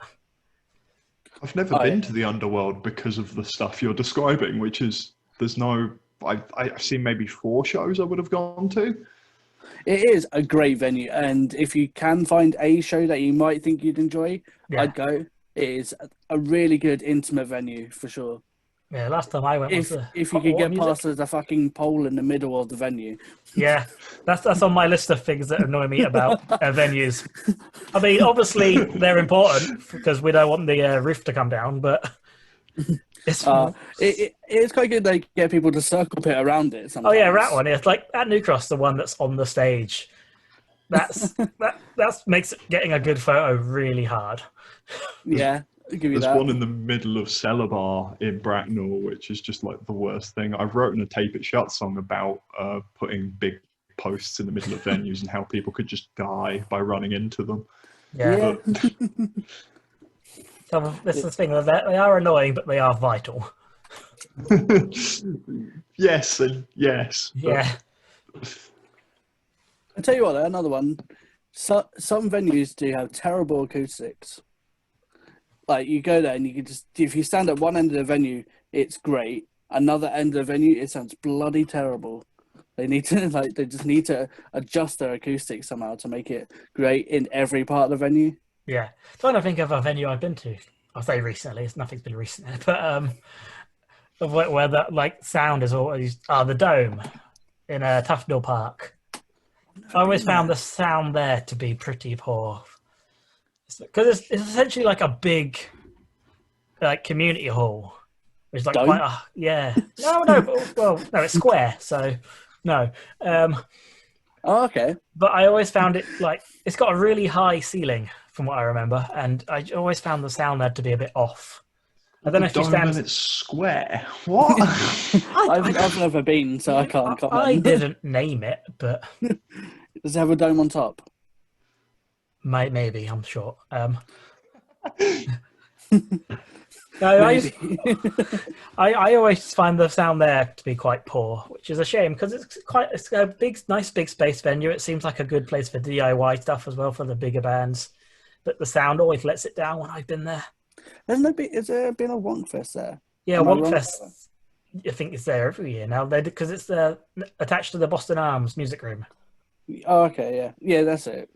S3: I've never been to the underworld because of the stuff you're describing, which is I've seen maybe 4 shows I would have gone to.
S2: It is a great venue, and if you can find a show that you might think you'd enjoy,
S1: Yeah.
S2: I'd go. It is a really good intimate venue for sure.
S1: Yeah, last time I went was
S2: If you could get past the fucking pole in the middle of the venue.
S1: Yeah, that's on my list of things that annoy me about venues. I mean, obviously they're important because we don't want the roof to come down, but it's
S2: it's quite good they get people to circle pit around it sometimes.
S1: Oh yeah, that one. It's like at New Cross, the one that's on the stage. That makes getting a good photo really hard.
S2: Yeah, I'll give you
S3: There's
S2: that.
S3: one in the middle of Cellar Bar in Bracknell, which is just like the worst thing. I've written a Tape It Shut song about putting big posts in the middle of venues and how people could just die by running into them.
S1: Yeah. So this is the thing, they are annoying, but they are vital.
S3: Yes and yes.
S1: Yeah.
S2: I'll tell you what, another one. So, some venues do have terrible acoustics. Like, you go there and you can just, if you stand at one end of the venue, it's great. Another end of the venue, it sounds bloody terrible. They just need to adjust their acoustics somehow to make it great in every part of the venue.
S1: Yeah. Trying to think of a venue I've been to. I'll say recently, nothing's been recently, but where the like sound is always the Dome in Tufnell Park. I always found the sound there to be pretty poor because it's essentially like a big like community hall. It's like
S2: Dome?
S1: quite no, it's square, so no.
S2: Oh, okay.
S1: But I always found it like it's got a really high ceiling from what I remember, and I always found the sound there to be a bit off. I don't know if you stand.
S3: And it's square. What?
S2: I've never been, so I can't comment.
S1: I didn't name it, but
S2: does it have a dome on top?
S1: Maybe I'm sure. No, I always find the sound there to be quite poor, which is a shame because it's a nice big space venue. It seems like a good place for DIY stuff as well for the bigger bands, but the sound always lets it down when I've been there.
S2: Has there been a Wonkfest there?
S1: Yeah, Wonkfest. I think it's there every year now. Because it's attached to the Boston Arms Music Room.
S2: Oh, okay, yeah, that's it.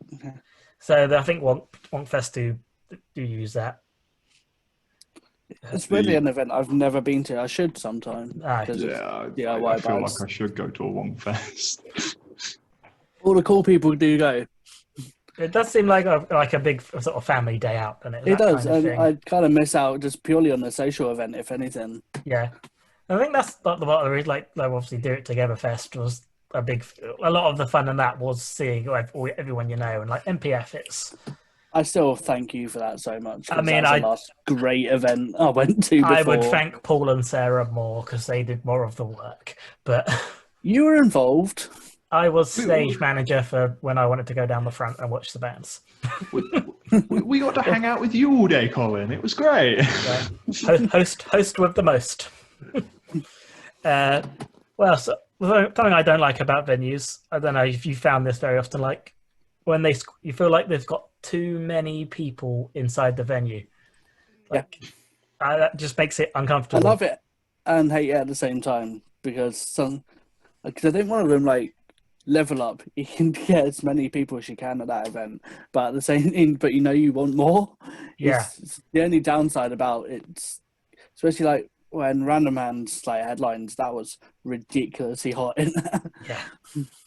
S1: So I think Wonkfest do use that.
S2: It's really an event I've never been to. I should sometime.
S3: I feel like I should go to a Wonkfest.
S2: All the cool people do go.
S1: It does seem like a big sort of family day out, doesn't it?
S2: It does, and I kind of miss out just purely on the social event, if anything.
S1: Yeah, I think that's like the reason. Like they obviously do it together. Fest was a lot of the fun in that was seeing everyone you know, and like MPF.
S2: I still thank you for that so much.
S1: I mean,
S2: that's the last great event I went to before.
S1: I would thank Paul and Sarah more because they did more of the work, but
S2: you were involved.
S1: I was stage manager for when I wanted to go down the front and watch the bands.
S3: we got to hang out with you all day, Colin. It was great.
S1: Yeah. Host with the most. Well, so something I don't like about venues, I don't know if you found this very often, like when you feel like they've got too many people inside the venue. Like, that just makes it uncomfortable.
S2: I love it and hate it at the same time because I think one of them level up. You can get as many people as you can at that event, but at the same, but you want more.
S1: Yeah,
S2: it's the only downside about it, especially like when Random Hands headlines. That was ridiculously hot in there.
S1: Yeah,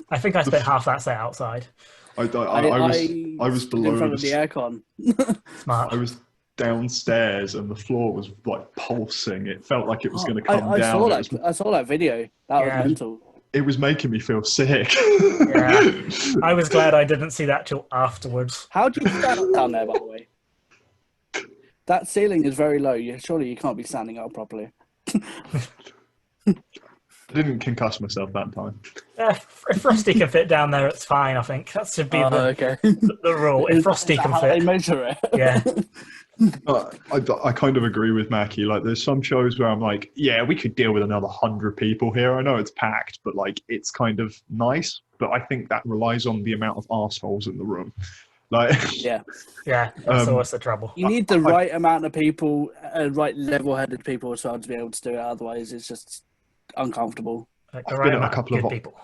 S1: I think I spent half that set outside.
S3: I was below
S2: in front of the aircon.
S1: Smart.
S3: I was downstairs and the floor was like pulsing. It felt like it was going to come down.
S2: I saw that video. That was mental.
S3: It was making me feel sick.
S1: Yeah, I was glad I didn't see that till afterwards.
S2: How do you stand down there, by the way? That ceiling is very low. Surely you can't be standing up properly.
S3: I didn't concuss myself that time.
S1: If Frosty can fit down there, it's fine, I think. That should be the rule. If Frosty can fit.
S2: They measure it.
S1: Yeah.
S3: I kind of agree with Makky. Like, there's some shows where I'm like, yeah, we could deal with another 100 people here. I know it's packed, but it's kind of nice. But I think that relies on the amount of arseholes in the room.
S1: Yeah, that's always the trouble.
S2: You need the right amount of people, right level-headed people as well to be able to do it. Otherwise, it's just uncomfortable.
S1: Like the right amount of good people.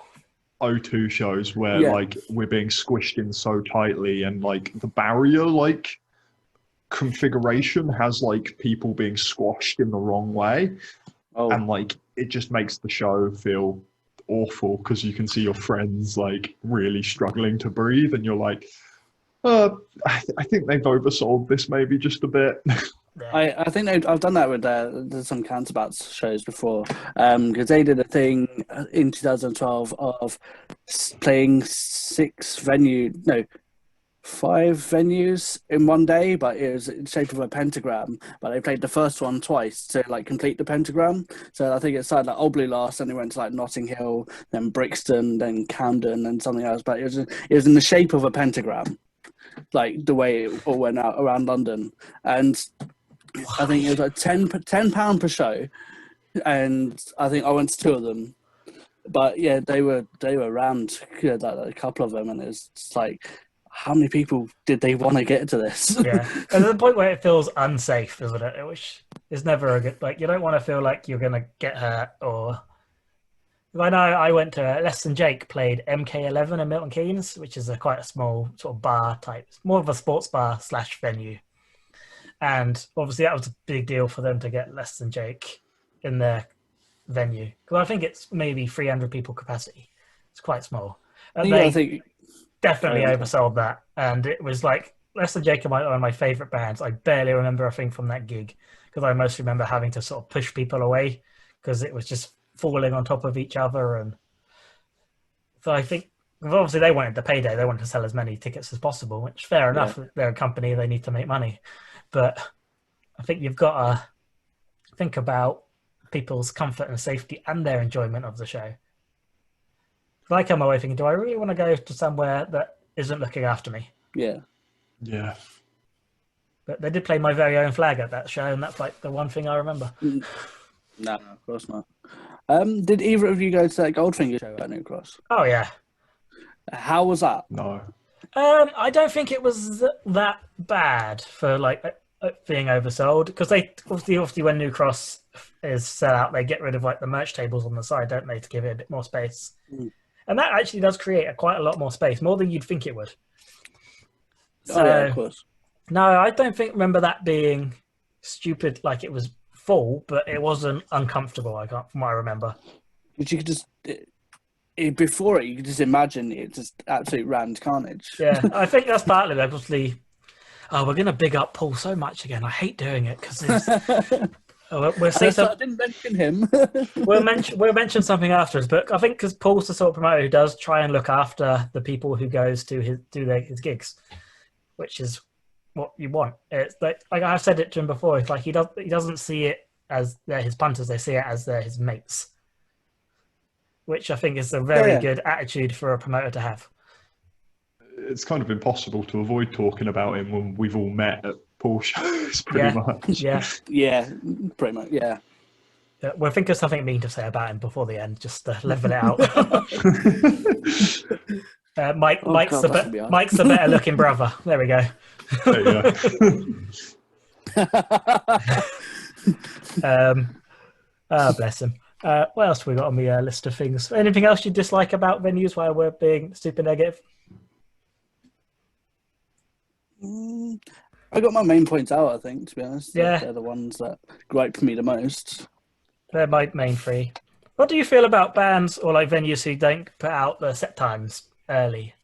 S3: O2 shows where
S2: Yeah.
S3: like we're being squished in so tightly, and like the barrier like configuration has like people being squashed in the wrong way,
S2: Oh,
S3: and like it just makes the show feel awful because you can see your friends like really struggling to breathe, and you're like, I think they've oversold this maybe just a bit.
S1: Yeah.
S2: I think I've done that with there's some Counterbalance shows before, because they did a thing in 2012 of playing five venues in one day, but it was in the shape of a pentagram. But they played the first one twice to like complete the pentagram. So I think it started like Old Blue last, and it went to like Notting Hill, then Brixton, then Camden, and something else. But it was in the shape of a pentagram, like the way it all went out around London. And I think it was like £10 per show, and I think I went to two of them. But yeah, they were rammed, like a couple of them, and it's just like, how many people did they want to get to this?
S1: Yeah, and there's a point where it feels unsafe, isn't it? Which is never a good. Like, you don't want to feel like you're gonna get hurt. Or I know I went to Less Than Jake played MK11 in Milton Keynes, which is quite a small sort of bar type, more of a sports bar / venue. And obviously that was a big deal for them to get Less Than Jake in their venue, because I think it's maybe 300 people capacity. It's quite small. And
S2: I
S1: they
S2: think
S1: definitely
S2: Okay.
S1: oversold that, and it was like Less Than Jake are one of my favorite bands. I barely remember a thing from that gig, because I mostly remember having to sort of push people away because it was just falling on top of each other. And so I think, obviously they wanted the payday, they wanted to sell as many tickets as possible, which fair enough. They're a company, they need to make money. But I think you've got to think about people's comfort and safety and their enjoyment of the show. If I come away thinking, do I really want to go to somewhere that isn't looking after me?
S2: yeah.
S3: Yeah.
S1: But they did play My Very Own Flag at that show, and that's like the one thing I remember.
S2: No, of course not. Did either of you go to that Goldfinger show at New Cross?
S1: Oh yeah.
S2: How was that?
S3: No.
S1: I don't think it was that bad for like being oversold, because they obviously when New Cross is set out, they get rid of like the merch tables on the side, don't they, to give it a bit more space. And that actually does create quite a lot more space, more than you'd think it would. So,
S2: Oh yeah, of course.
S1: no, I don't remember that being stupid. Like, it was full, but it wasn't uncomfortable. From what I remember.
S2: But you could just before it, you could just imagine it just absolute rammed carnage.
S1: Yeah, I think that's partly obviously. Oh, we're going to big up Paul so much again. I hate doing it because we'll say
S2: I didn't mention him.
S1: we'll mention something afterwards, but I think because Paul's the sort of promoter who does try and look after the people who goes to his gigs, which is what you want. It's like I've said it to him before. It's like he doesn't see it as they're his punters; they see it as they're his mates, which I think is a very good attitude for a promoter to have.
S3: It's kind of impossible to avoid talking about him when we've all met at Paul shows, pretty much.
S2: Yeah, pretty much. Yeah.
S1: We'll think of something mean to say about him before the end, just to level it out. Mike's the better looking brother. There we go.
S3: There you
S1: go. Bless him. What else have we got on the list of things? Anything else you dislike about venues while we're being super negative?
S2: I got my main points out, I think, to be honest.
S1: Yeah.
S2: They're the ones that gripe me the most.
S1: They're my main three. What do you feel about bands or like venues who don't put out the set times early?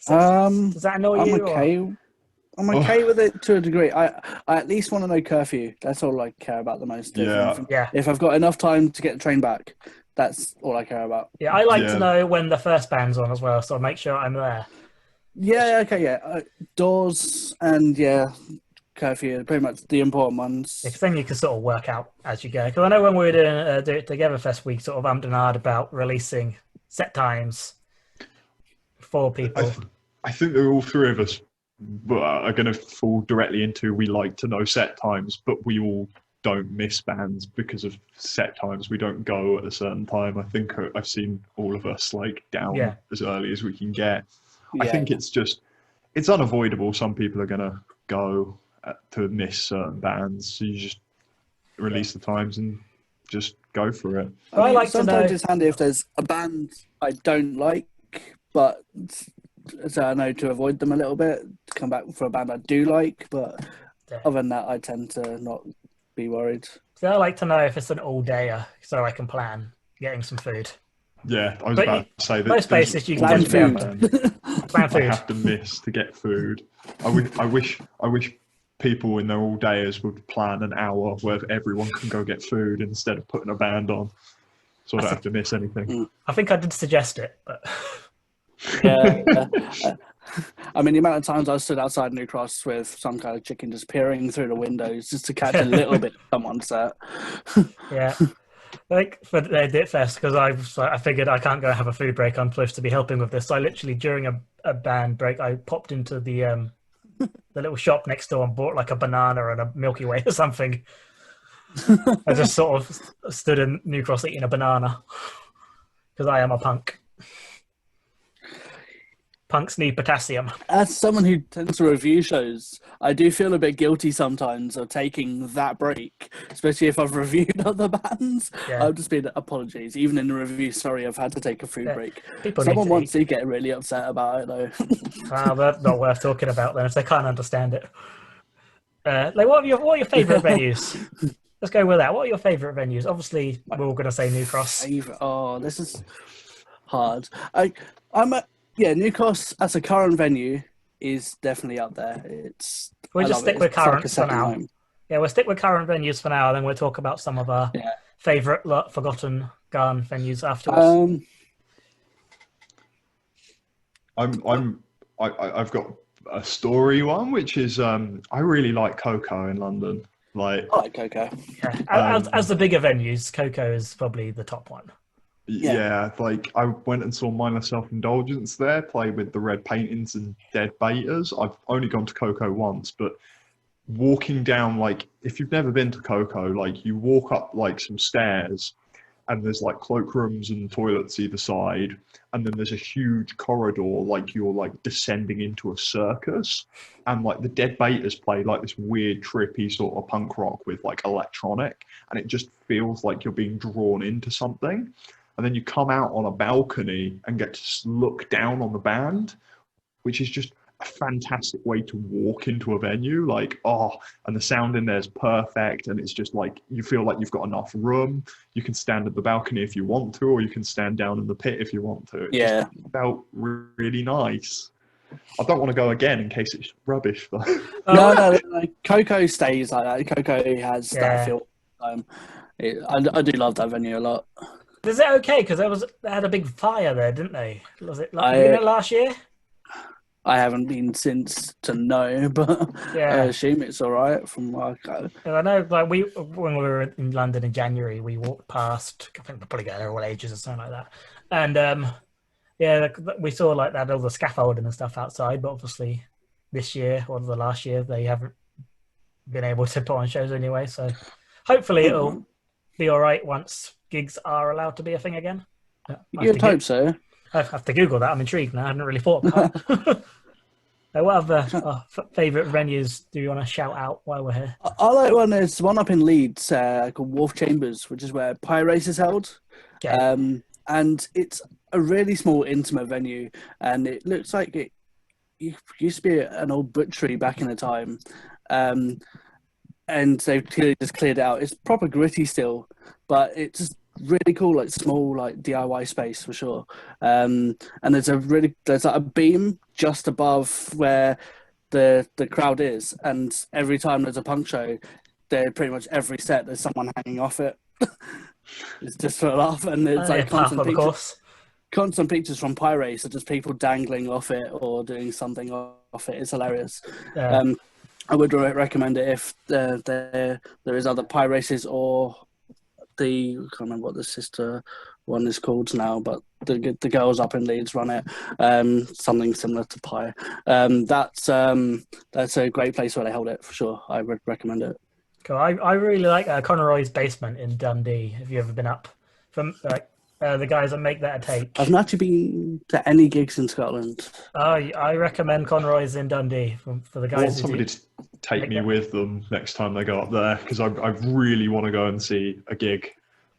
S1: Does that annoy you?
S2: I'm okay with it to a degree. I at least want to know curfew. That's all I care about the most.
S1: Yeah.
S2: If I've got enough time to get the train back, that's all I care about.
S1: Yeah, I like to know when the first band's on as well, so I'll make sure I'm there.
S2: Yeah, okay, yeah. Doors and, curfew are pretty much the important ones.
S1: Because then you can sort of work out as you go. Because I know when we were doing Do It Together Fest, we sort of ummed and ahed about releasing set times for people.
S3: I think that all three of us are going to fall directly into we like to know set times, but we all don't miss bands because of set times. We don't go at a certain time. I think I've seen all of us like down as early as we can get. I think it's unavoidable. Some people are going to go to miss certain bands. So you just release the times and just go for it.
S1: Well, I like to
S2: sometimes
S1: know-
S2: it's handy if there's a band I don't like, but so I know to avoid them a little bit, to come back for a band I do like, but
S1: Yeah.
S2: other than that, I tend to not be worried.
S1: So I like to know if it's an all-dayer so I can plan getting some food.
S3: Yeah, I was
S1: But
S3: about to say that
S1: most
S3: there's
S1: places you can
S2: Plan
S1: just be able
S2: food.
S1: to plan
S3: I
S1: food.
S3: have to miss to get food. I wish people in their all dayers would plan an hour where everyone can go get food instead of putting a band on, so I don't have to miss anything.
S1: I think I did suggest it, but
S2: Yeah. I mean, the amount of times I stood outside New Cross with some kind of chicken just peering through the windows just to catch a little bit of someone's set.
S1: yeah. Like for the Dit Fest, because I figured I can't go have a food break. I'm supposed to be helping with this. So I literally during a band break, I popped into the little shop next door and bought like a banana and a Milky Way or something. I just sort of stood in New Cross eating a banana because I am a punk. Punks need potassium.
S2: As someone who tends to review shows, I do feel a bit guilty sometimes of taking that break, especially if I've reviewed other bands.
S1: Yeah.
S2: I've just been apologies. Even in the review, sorry, I've had to take a food
S1: Yeah.
S2: break.
S1: People
S2: Someone
S1: need
S2: once
S1: to eat.
S2: did get really upset about it, though.
S1: Well, that's not worth talking about then if they can't understand it. Like, what are your favourite venues? Let's go with that. What are your favourite venues? Obviously, we're all going to say New Cross.
S2: Oh, this is hard. New Cross as a current venue is definitely up there.
S1: We'll
S2: I
S1: just
S2: love it.
S1: stick with
S2: It's like
S1: current
S2: a
S1: for
S2: second
S1: now.
S2: home.
S1: Yeah, we'll stick with current venues for now, and then we'll talk about some of our
S2: Yeah.
S1: favourite forgotten gone venues afterwards.
S3: I've got a story one, which is I really like Coco in London. Like,
S2: I like Coco.
S1: Yeah, as the bigger venues, Coco is probably the top one.
S3: yeah, like I went and saw Minor Self-Indulgence there, play with the Red Paintings and Dead Betas. I've only gone to Coco once, but walking down, like, if you've never been to Coco, like, you walk up like some stairs and there's like cloakrooms and toilets either side, and then there's a huge corridor, like you're like descending into a circus, and like the Dead Betas play like this weird trippy sort of punk rock with like electronic, and it just feels like you're being drawn into something. And then you come out on a balcony and get to look down on the band, which is just a fantastic way to walk into a venue. Like, and the sound in there is perfect, and it's just like you feel like you've got enough room. You can stand at the balcony if you want to, or you can stand down in the pit if you want to. It just felt really nice. I don't want to go again in case it's rubbish though.
S2: No. Coco stays like that. Coco has that feel. I do love that venue a lot.
S1: Is it okay? Because they had a big fire there, didn't they? Was it last year?
S2: I haven't been since to know, but I assume it's all right from what
S1: I know, like when we were in London in January, we walked past. I think we're probably going all ages or something like that, and we saw like that all the scaffolding and stuff outside. But obviously, this year or the last year, they haven't been able to put on shows anyway. So hopefully, it'll be all right once gigs are allowed to be a thing again.
S2: You'd hope so.
S1: I have to Google that. I'm intrigued now. I hadn't really thought about it. What other favourite venues do you want to shout out while we're here?
S2: I like one. There's one up in Leeds called Wolf Chambers, which is where Pie Race is held.
S1: Okay.
S2: And it's a really small, intimate venue. And it looks like it used to be an old butchery back in the time. And they've clearly just cleared it out. It's proper gritty still, but it's just really cool, like small, like DIY space for sure. And there's like a beam just above where the crowd is, and every time there's a punk show, pretty much every set there's someone hanging off it. It's just for a laugh, and it's like constant pictures from Pie Race of just people dangling off it or doing something off it. It's hilarious. I would recommend it if there is other Pie Races or I can't remember what the sister one is called now, but the girls up in Leeds run it. Something similar to Pie. That's a great place where they hold it for sure. I would recommend it.
S1: Cool. I really like Conroy's Basement in Dundee. Have you ever been up? From the guys that make that a take.
S2: I've not actually been to any gigs in Scotland.
S1: I recommend Conroy's in Dundee for the guys.
S3: I want somebody to take me with them next time they go up there, because I really want to go and see a gig.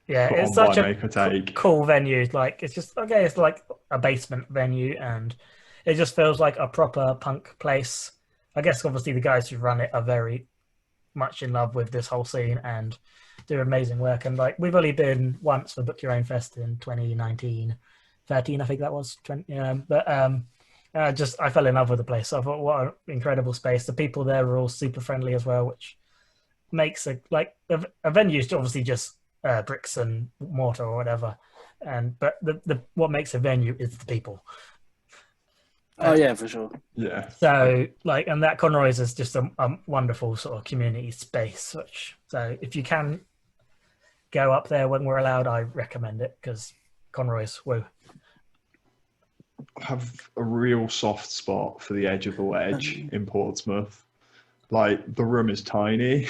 S1: Yeah,
S3: Put
S1: it's
S3: on by
S1: such a
S3: Make or Take.
S1: cool venue. Like it's just okay. It's like a basement venue, and it just feels like a proper punk place. I guess obviously the guys who run it are very much in love with this whole scene and do amazing work. And like we've only been once for Book Your Own Fest in 2019, 13, I think that was 20. Just I fell in love with the place. So I thought, what an incredible space. The people there were all super friendly as well, which makes a venue is obviously just bricks and mortar or whatever. And but the what makes a venue is the people.
S2: Oh yeah, for sure.
S3: Yeah.
S1: So like, and that Conroy's is just a wonderful sort of community space. Which so if you can go up there when we're allowed, I recommend it because Conroy's woo.
S3: I have a real soft spot for the edge of the wedge in Portsmouth. Like the room is tiny,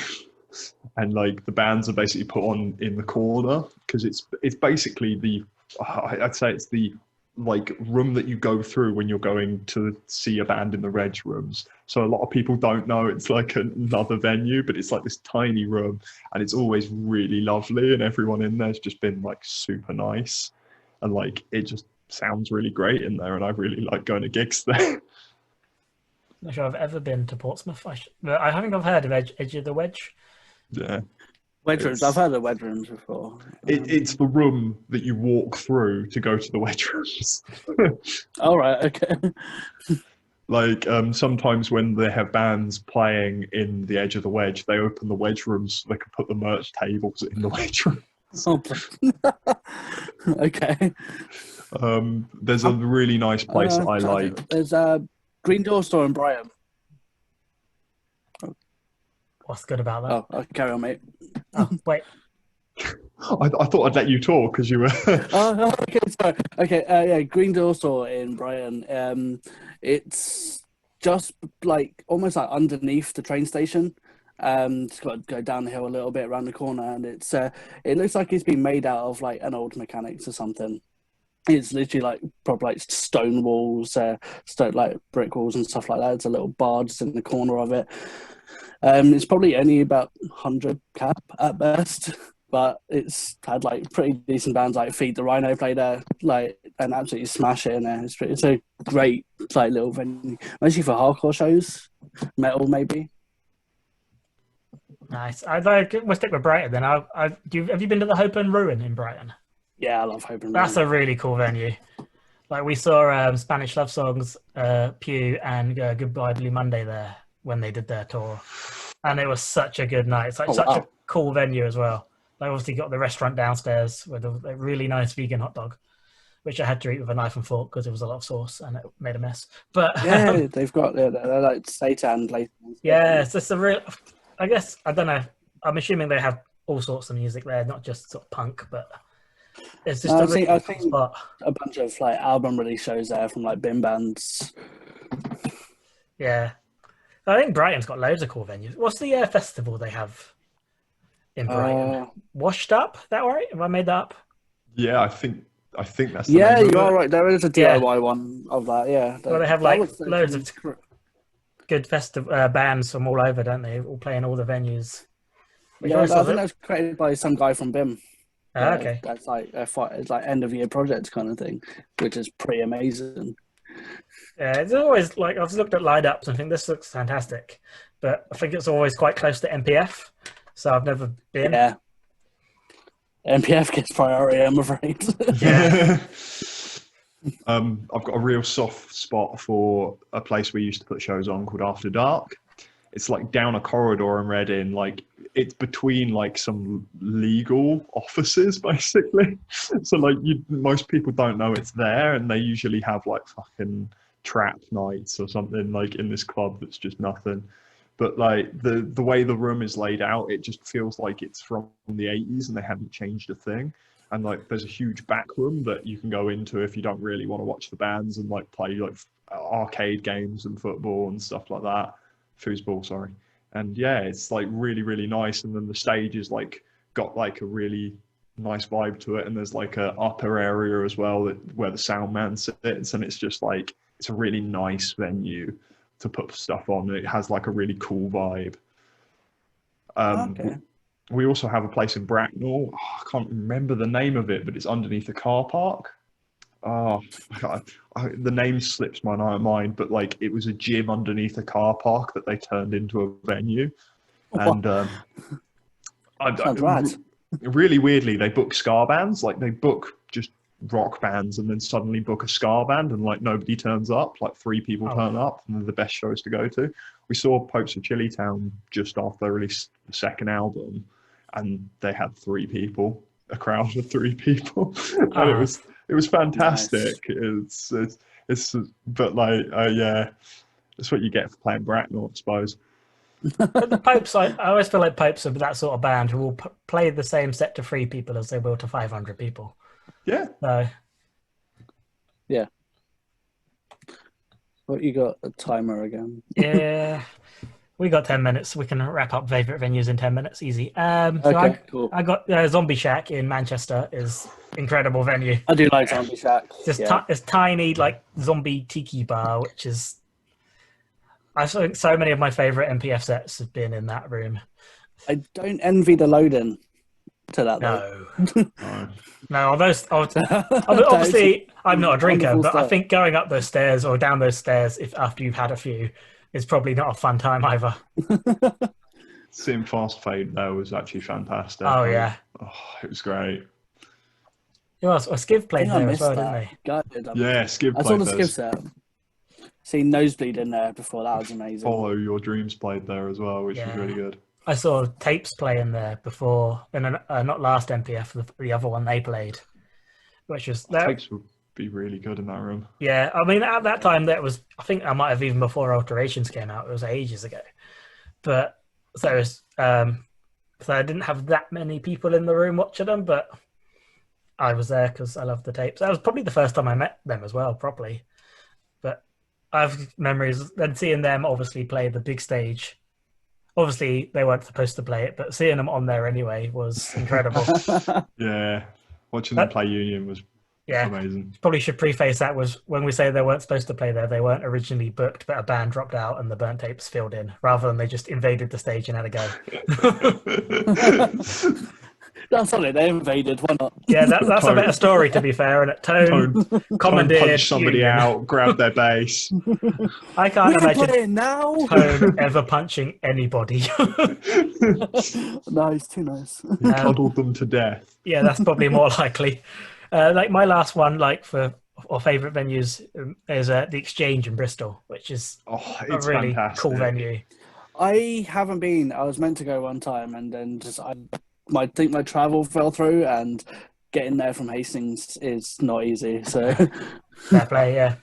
S3: and like the bands are basically put on in the corner because it's basically I'd say it's the like room that you go through when you're going to see a band in the reg rooms. So a lot of people don't know it's like another venue, but it's like this tiny room, and it's always really lovely, and everyone in there's just been like super nice, and like it just sounds really great in there, and I really like going to gigs there.
S1: Not sure I've ever been to Portsmouth. I think I've heard of Edge of the Wedge.
S3: Yeah.
S2: Wedge rooms. I've heard of wedge rooms before.
S3: It's the room that you walk through to go to the wedge rooms.
S2: All right. Okay.
S3: Like sometimes when they have bands playing in the edge of the wedge, they open the wedge rooms so they can put the merch tables in the wedge room.
S2: Oh, okay.
S3: There's a really nice place that I like.
S2: There's a Green Door store in Brighton.
S1: What's good about that?
S2: Oh, I'll carry on, mate.
S1: Oh, wait.
S3: I thought I'd let you talk because you were.
S2: Oh, okay, sorry. Okay, yeah, Green Door store in Brighton. It's just like almost like underneath the train station. It's got to go down the hill a little bit around the corner, and it looks like it's been made out of like an old mechanics or something. It's literally like proper like stone walls, stone like brick walls and stuff like that. It's a little bar just in the corner of it. It's probably only about 100 cap at best, but it's had like pretty decent bands like Feed the Rhino play there, like and absolutely smash it in there. It's a great like little venue, mostly for hardcore shows, metal maybe.
S1: Nice. We'll stick with Brighton then. Have you been to the Hope and Ruin in Brighton?
S2: Yeah, I love Hope and
S1: That's
S2: Ruin.
S1: a really cool venue. Like we saw Spanish Love Songs, Pew, and Goodbye Blue Monday there when they did their tour, and it was such a good night. It's like such a cool venue as well. They obviously got the restaurant downstairs with a really nice vegan hot dog, which I had to eat with a knife and fork because it was a lot of sauce and it made a mess. But
S2: Yeah, they've got they're like Satan places.
S1: yeah, it's just a real. I guess I don't know. I'm assuming they have all sorts of music there, not just sort of punk, but it's just
S2: I
S1: a really
S2: think
S1: cool spot.
S2: a bunch of like album release shows there from like bin bands.
S1: Yeah, I think Brighton's got loads of cool venues. What's the festival they have in Brighton? Washed Up? That right? Have I made that up?
S3: Yeah, I think that's the
S2: Yeah,
S3: name of
S2: you
S3: it.
S2: are right. There is a DIY one of that. Yeah,
S1: Well, they have like loads of good bands from all over, don't they? All playing all the venues.
S2: Yeah, I think that's created by some guy from BIM.
S1: Okay.
S2: That's like it's like end of year project kind of thing, which is pretty amazing.
S1: Yeah, it's always like I've looked at lineups and think this looks fantastic, but I think it's always quite close to MPF, so I've never been.
S2: Yeah, MPF gets priority, I'm afraid.
S1: Yeah.
S3: I've got a real soft spot for a place we used to put shows on called After Dark. It's like down a corridor in Reading, like it's between like some legal offices basically. So like most people don't know it's there, and they usually have like fucking trap nights or something like in this club that's just nothing. But like the way the room is laid out, it just feels like it's from the 80s and they haven't changed a thing. And like there's a huge back room that you can go into if you don't really want to watch the bands and like play like arcade games and football and stuff like that. Foosball, sorry. And yeah, it's like really, really nice. And then the stage is like got like a really nice vibe to it. And there's like a upper area as well where the sound man sits. And it's just like, it's a really nice venue to put stuff on. It has like a really cool vibe.
S2: Okay.
S3: we also have a place in Bracknell. Oh, I can't remember the name of it, but it's underneath a car park. Oh, the name slips my mind, but like it was a gym underneath a car park that they turned into a venue, and
S2: Sounds rad.
S3: really weirdly, they book ska bands. Like they book just rock bands, and then suddenly book a ska band, and like nobody turns up. Like 3 people turn up, and they're the best shows to go to. We saw Popes of Chili Town just after they released the second album, and they had 3 people, a crowd of 3 people, and it was fantastic.
S2: Nice.
S3: It's but like yeah, that's what you get for playing Bracknell, I suppose.
S1: But the Popes, I always feel like Popes are that sort of band who will play the same set to 3 people as they will to 500 people.
S3: Yeah.
S1: So,
S2: yeah. What you got? A timer again?
S1: Yeah. We got 10 minutes. We can wrap up favourite venues in 10 minutes. Easy.
S2: Okay, cool.
S1: I got Zombie Shack in Manchester is incredible venue.
S2: I do like Zombie Shack.
S1: It's tiny, like zombie tiki bar, which is... I think so many of my favourite MPF sets have been in that room.
S2: I don't envy the load-in to that,
S1: No.
S3: No.
S1: No, obviously, I'm not a drinker, but I think going up those stairs or down those stairs after you've had a few is probably not a fun time either.
S3: Seeing Fast Fade there was actually fantastic.
S1: Oh, yeah.
S3: It was great.
S1: Who else? Well, Skiv played there as well, didn't they?
S3: Yeah, Skiv
S2: I saw
S3: played
S2: the
S3: there.
S2: Skiv set. Seen Nosebleed in there before. That was amazing.
S3: Follow Your Dreams played there as well, which was really good.
S1: I saw Tapes playing there before, and not last MPF, the other one they played, which was
S3: Tapes would be really good in that room.
S1: Yeah, I mean at that time that was, I think I might have even before Alterations came out. It was ages ago, but so it was, so I didn't have that many people in the room watching them, but I was there because I loved the Tapes. That was probably the first time I met them as well, properly. But I have memories then seeing them obviously play the big stage. Obviously, they weren't supposed to play it, but seeing them on there anyway was incredible.
S3: Yeah, watching them play Union was amazing.
S1: Probably should preface that was when we say they weren't supposed to play there, they weren't originally booked, but a band dropped out and the burnt tapes filled in, rather than they just invaded the stage and had a go.
S2: That's solid. They invaded. Why not?
S1: Yeah, that's a better story, to be fair. And Tone commandeered
S3: punch somebody
S1: Union.
S3: out, grab their bass.
S1: I can't imagine
S2: now.
S1: Tone ever punching anybody.
S2: No, he's too nice.
S3: He cuddled them to death.
S1: Yeah, that's probably more likely. Like my last one, like for our favourite venues, is the Exchange in Bristol, which is a really
S3: fantastic.
S1: cool venue.
S2: I haven't been. I was meant to go one time, and then I think my travel fell through, and getting there from Hastings is not easy. So
S1: fair play, yeah.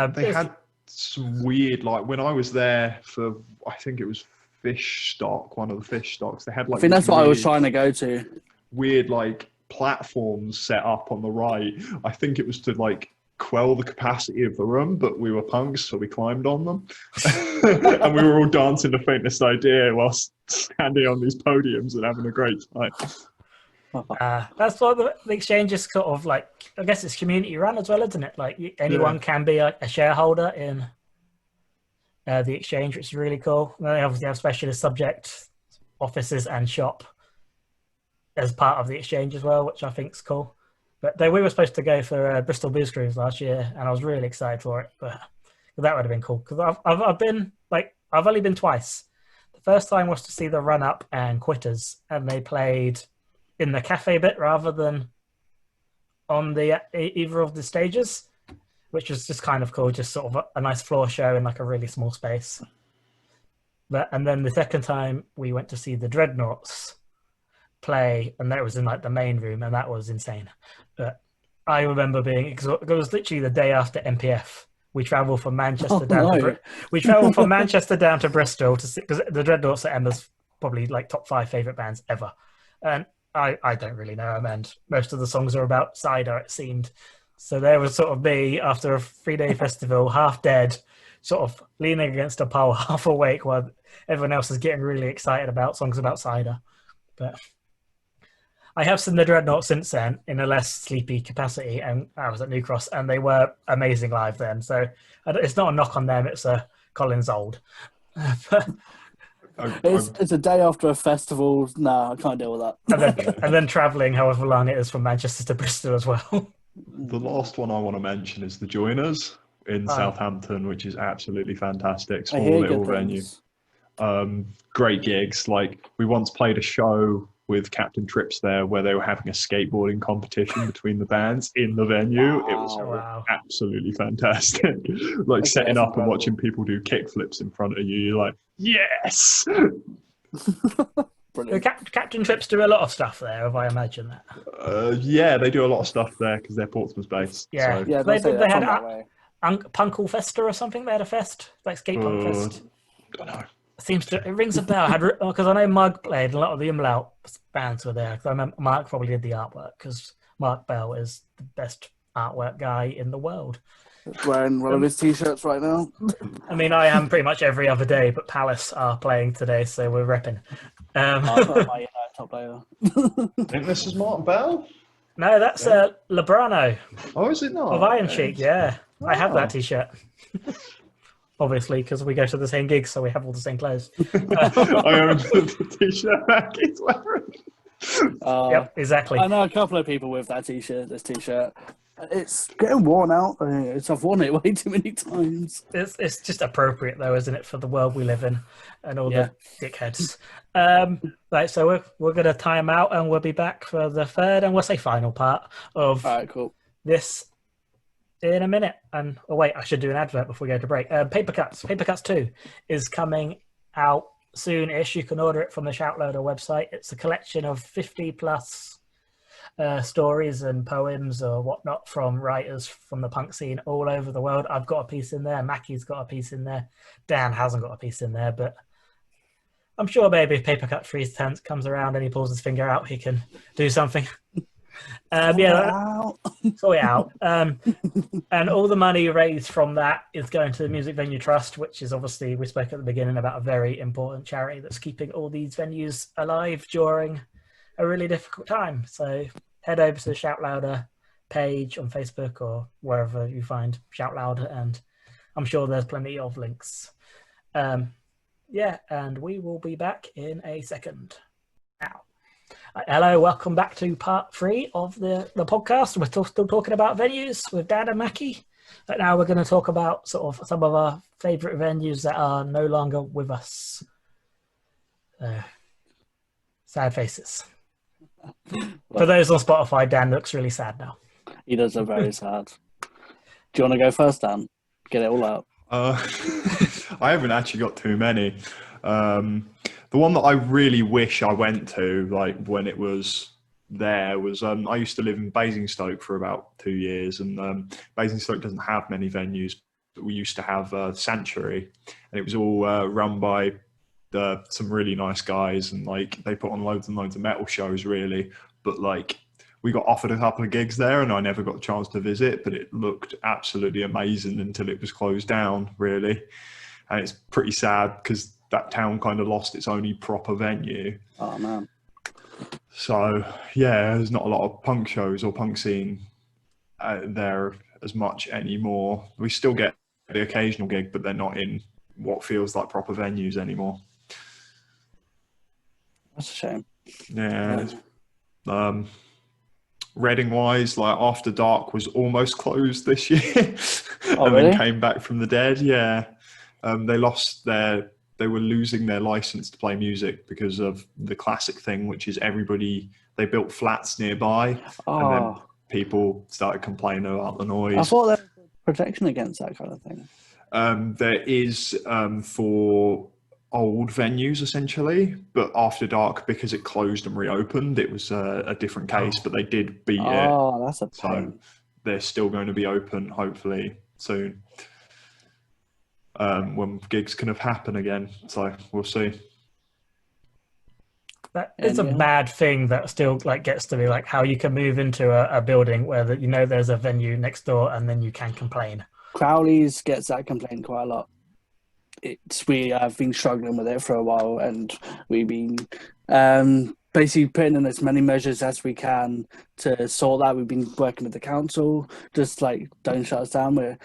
S3: They had some weird, like when I was there for, I think it was fish stock, one of the fish stocks. They had like
S2: I think that's what I was trying to go to. Weird,
S3: like platforms set up on the right. I think it was to like quell the capacity of the room, but we were punks, so we climbed on them. And we were all dancing to Faintest Idea whilst standing on these podiums and having a great time.
S1: That's what the Exchange is sort of like. I guess it's community run as well, isn't it? Like anyone can be a shareholder in the Exchange, which is really cool. And they obviously have specialist subject offices and shop as part of the Exchange as well, which I think is cool. But we were supposed to go for Bristol Booze Cruise last year, and I was really excited for it. But that would have been cool because I've been I've only been twice. The first time was to see the Run Up and Quitters, and they played in the cafe bit rather than on the either of the stages, which was just kind of cool, just sort of a nice floor show in like a really small space. And then the second time we went to see the Dreadnoughts play, and that was in like the main room, and that was insane. But I remember it was literally the day after MPF. We travelled from Manchester down to Bristol to see, because the Dreadnoughts are Emma's probably like top 5 favourite bands ever, and I don't really know them, and most of the songs are about cider, it seemed. So there was sort of me after a 3-day festival, half dead, sort of leaning against a pole, half awake, while everyone else is getting really excited about songs about cider. But I have seen the Dreadnoughts since then in a less sleepy capacity, and I was at New Cross, and they were amazing live then. So it's not a knock on them; it's a Colin's old.
S2: It's a day after a festival. No, I can't deal with that.
S1: and then travelling however long it is from Manchester to Bristol as well.
S3: The last one I want to mention is the Joiners in Southampton, which is absolutely fantastic.
S2: I
S3: Small
S2: hear
S3: little
S2: good
S3: venue.
S2: things.
S3: Great gigs. Like, we once played a show with Captain Trips there where they were having a skateboarding competition between the bands in the venue. It was
S1: Wow.
S3: absolutely fantastic. Like, setting up and watching people do kickflips in front of you. You're like, yes!
S2: Brilliant.
S1: Captain Trips do a lot of stuff there, if I imagine that.
S3: Yeah, they do a lot of stuff there because they're Portsmouth based.
S1: Yeah,
S3: So.
S2: Yeah,
S1: they had
S2: that way.
S1: Punkle Festa or something. They had a fest, like skate punk fest.
S3: I don't know.
S1: It rings a bell. Because I know Mug played, a lot of the Umlaut bands were there. Because I remember Mark probably did the artwork because Mark Bell is the best artwork guy in the world.
S2: Wearing one of his t-shirts right now.
S1: I mean, I am pretty much every other day, but Palace are playing today, so we're repping.
S2: My top player.
S3: I think this is Mark Bell.
S1: No, that's Lebrano
S3: Oh, is it not?
S1: of Iron Cheek. Yeah, I have that
S3: Wow.
S1: t-shirt. Obviously, because we go to the same gigs, so we have all the same clothes.
S3: I own the t-shirt Macky's wearing.
S1: Yep, exactly.
S2: I know a couple of people with that t-shirt. This t-shirt, it's getting worn out. I've worn it way too many times.
S1: It's just appropriate though, isn't it, for the world we live in and all the dickheads. Right, so we're gonna time out and we'll be back for the third and we'll say final part of
S2: All right, cool.
S1: this in a minute. And wait, I should do an advert before we go to break. Paper Cuts 2 is coming out soon-ish. You can order it from the Shoutloader website. It's a collection of 50 plus stories and poems or whatnot from writers from the punk scene all over the world. I've got a piece in there. Macky's got a piece in there. Dan hasn't got a piece in there, but I'm sure maybe if Paper Cut 3 comes around and he pulls his finger out, he can do something. Sort it out. And all the money raised from that is going to the Music Venue Trust, which is obviously, we spoke at the beginning about a very important charity that's keeping all these venues alive during a really difficult time. So head over to the Shout Louder page on Facebook or wherever you find Shout Louder, and I'm sure there's plenty of links. And we will be back in a second. Now. Hello, welcome back to part 3 of the podcast. We're still talking about venues with Dan and Mackie. But now we're going to talk about sort of some of our favourite venues that are no longer with us. Sad faces. For those on Spotify, Dan looks really sad now.
S2: He does look very sad. Do you want to go first, Dan? Get it all out.
S3: I haven't actually got too many. The one that I really wish I went to, like when it was there, was I used to live in Basingstoke for about 2 years, and Basingstoke doesn't have many venues, but we used to have Sanctuary, and it was all run by some really nice guys, and like they put on loads and loads of metal shows, really. But like we got offered a couple of gigs there, and I never got a chance to visit, but it looked absolutely amazing until it was closed down, really, and it's pretty sad because that town kind of lost its only proper venue.
S2: Oh, man.
S3: So, yeah, there's not a lot of punk shows or punk scene there as much anymore. We still get the occasional gig, but they're not in what feels like proper venues anymore.
S2: That's a shame.
S3: Yeah. Reading-wise, like After Dark was almost closed this year. Then came back from the dead, yeah. They were losing their license to play music because of the classic thing, which is they built flats nearby, and then people started complaining about the noise.
S2: I thought there was protection against that kind of thing.
S3: There is for old venues, essentially, but After Dark, because it closed and reopened, it was a different case, but they did beat it.
S2: Oh, that's a pain.
S3: So they're still going to be open, hopefully, soon. When gigs kind of happen again, so we'll see.
S1: That is a bad thing that still like gets to be like how you can move into a building where there's a venue next door and then you can complain.
S2: Crowley's gets that complaint quite a lot. We have been struggling with it for a while, and we've been basically putting in as many measures as we can to sort that. We've been working with the council, just like don't shut us down. We're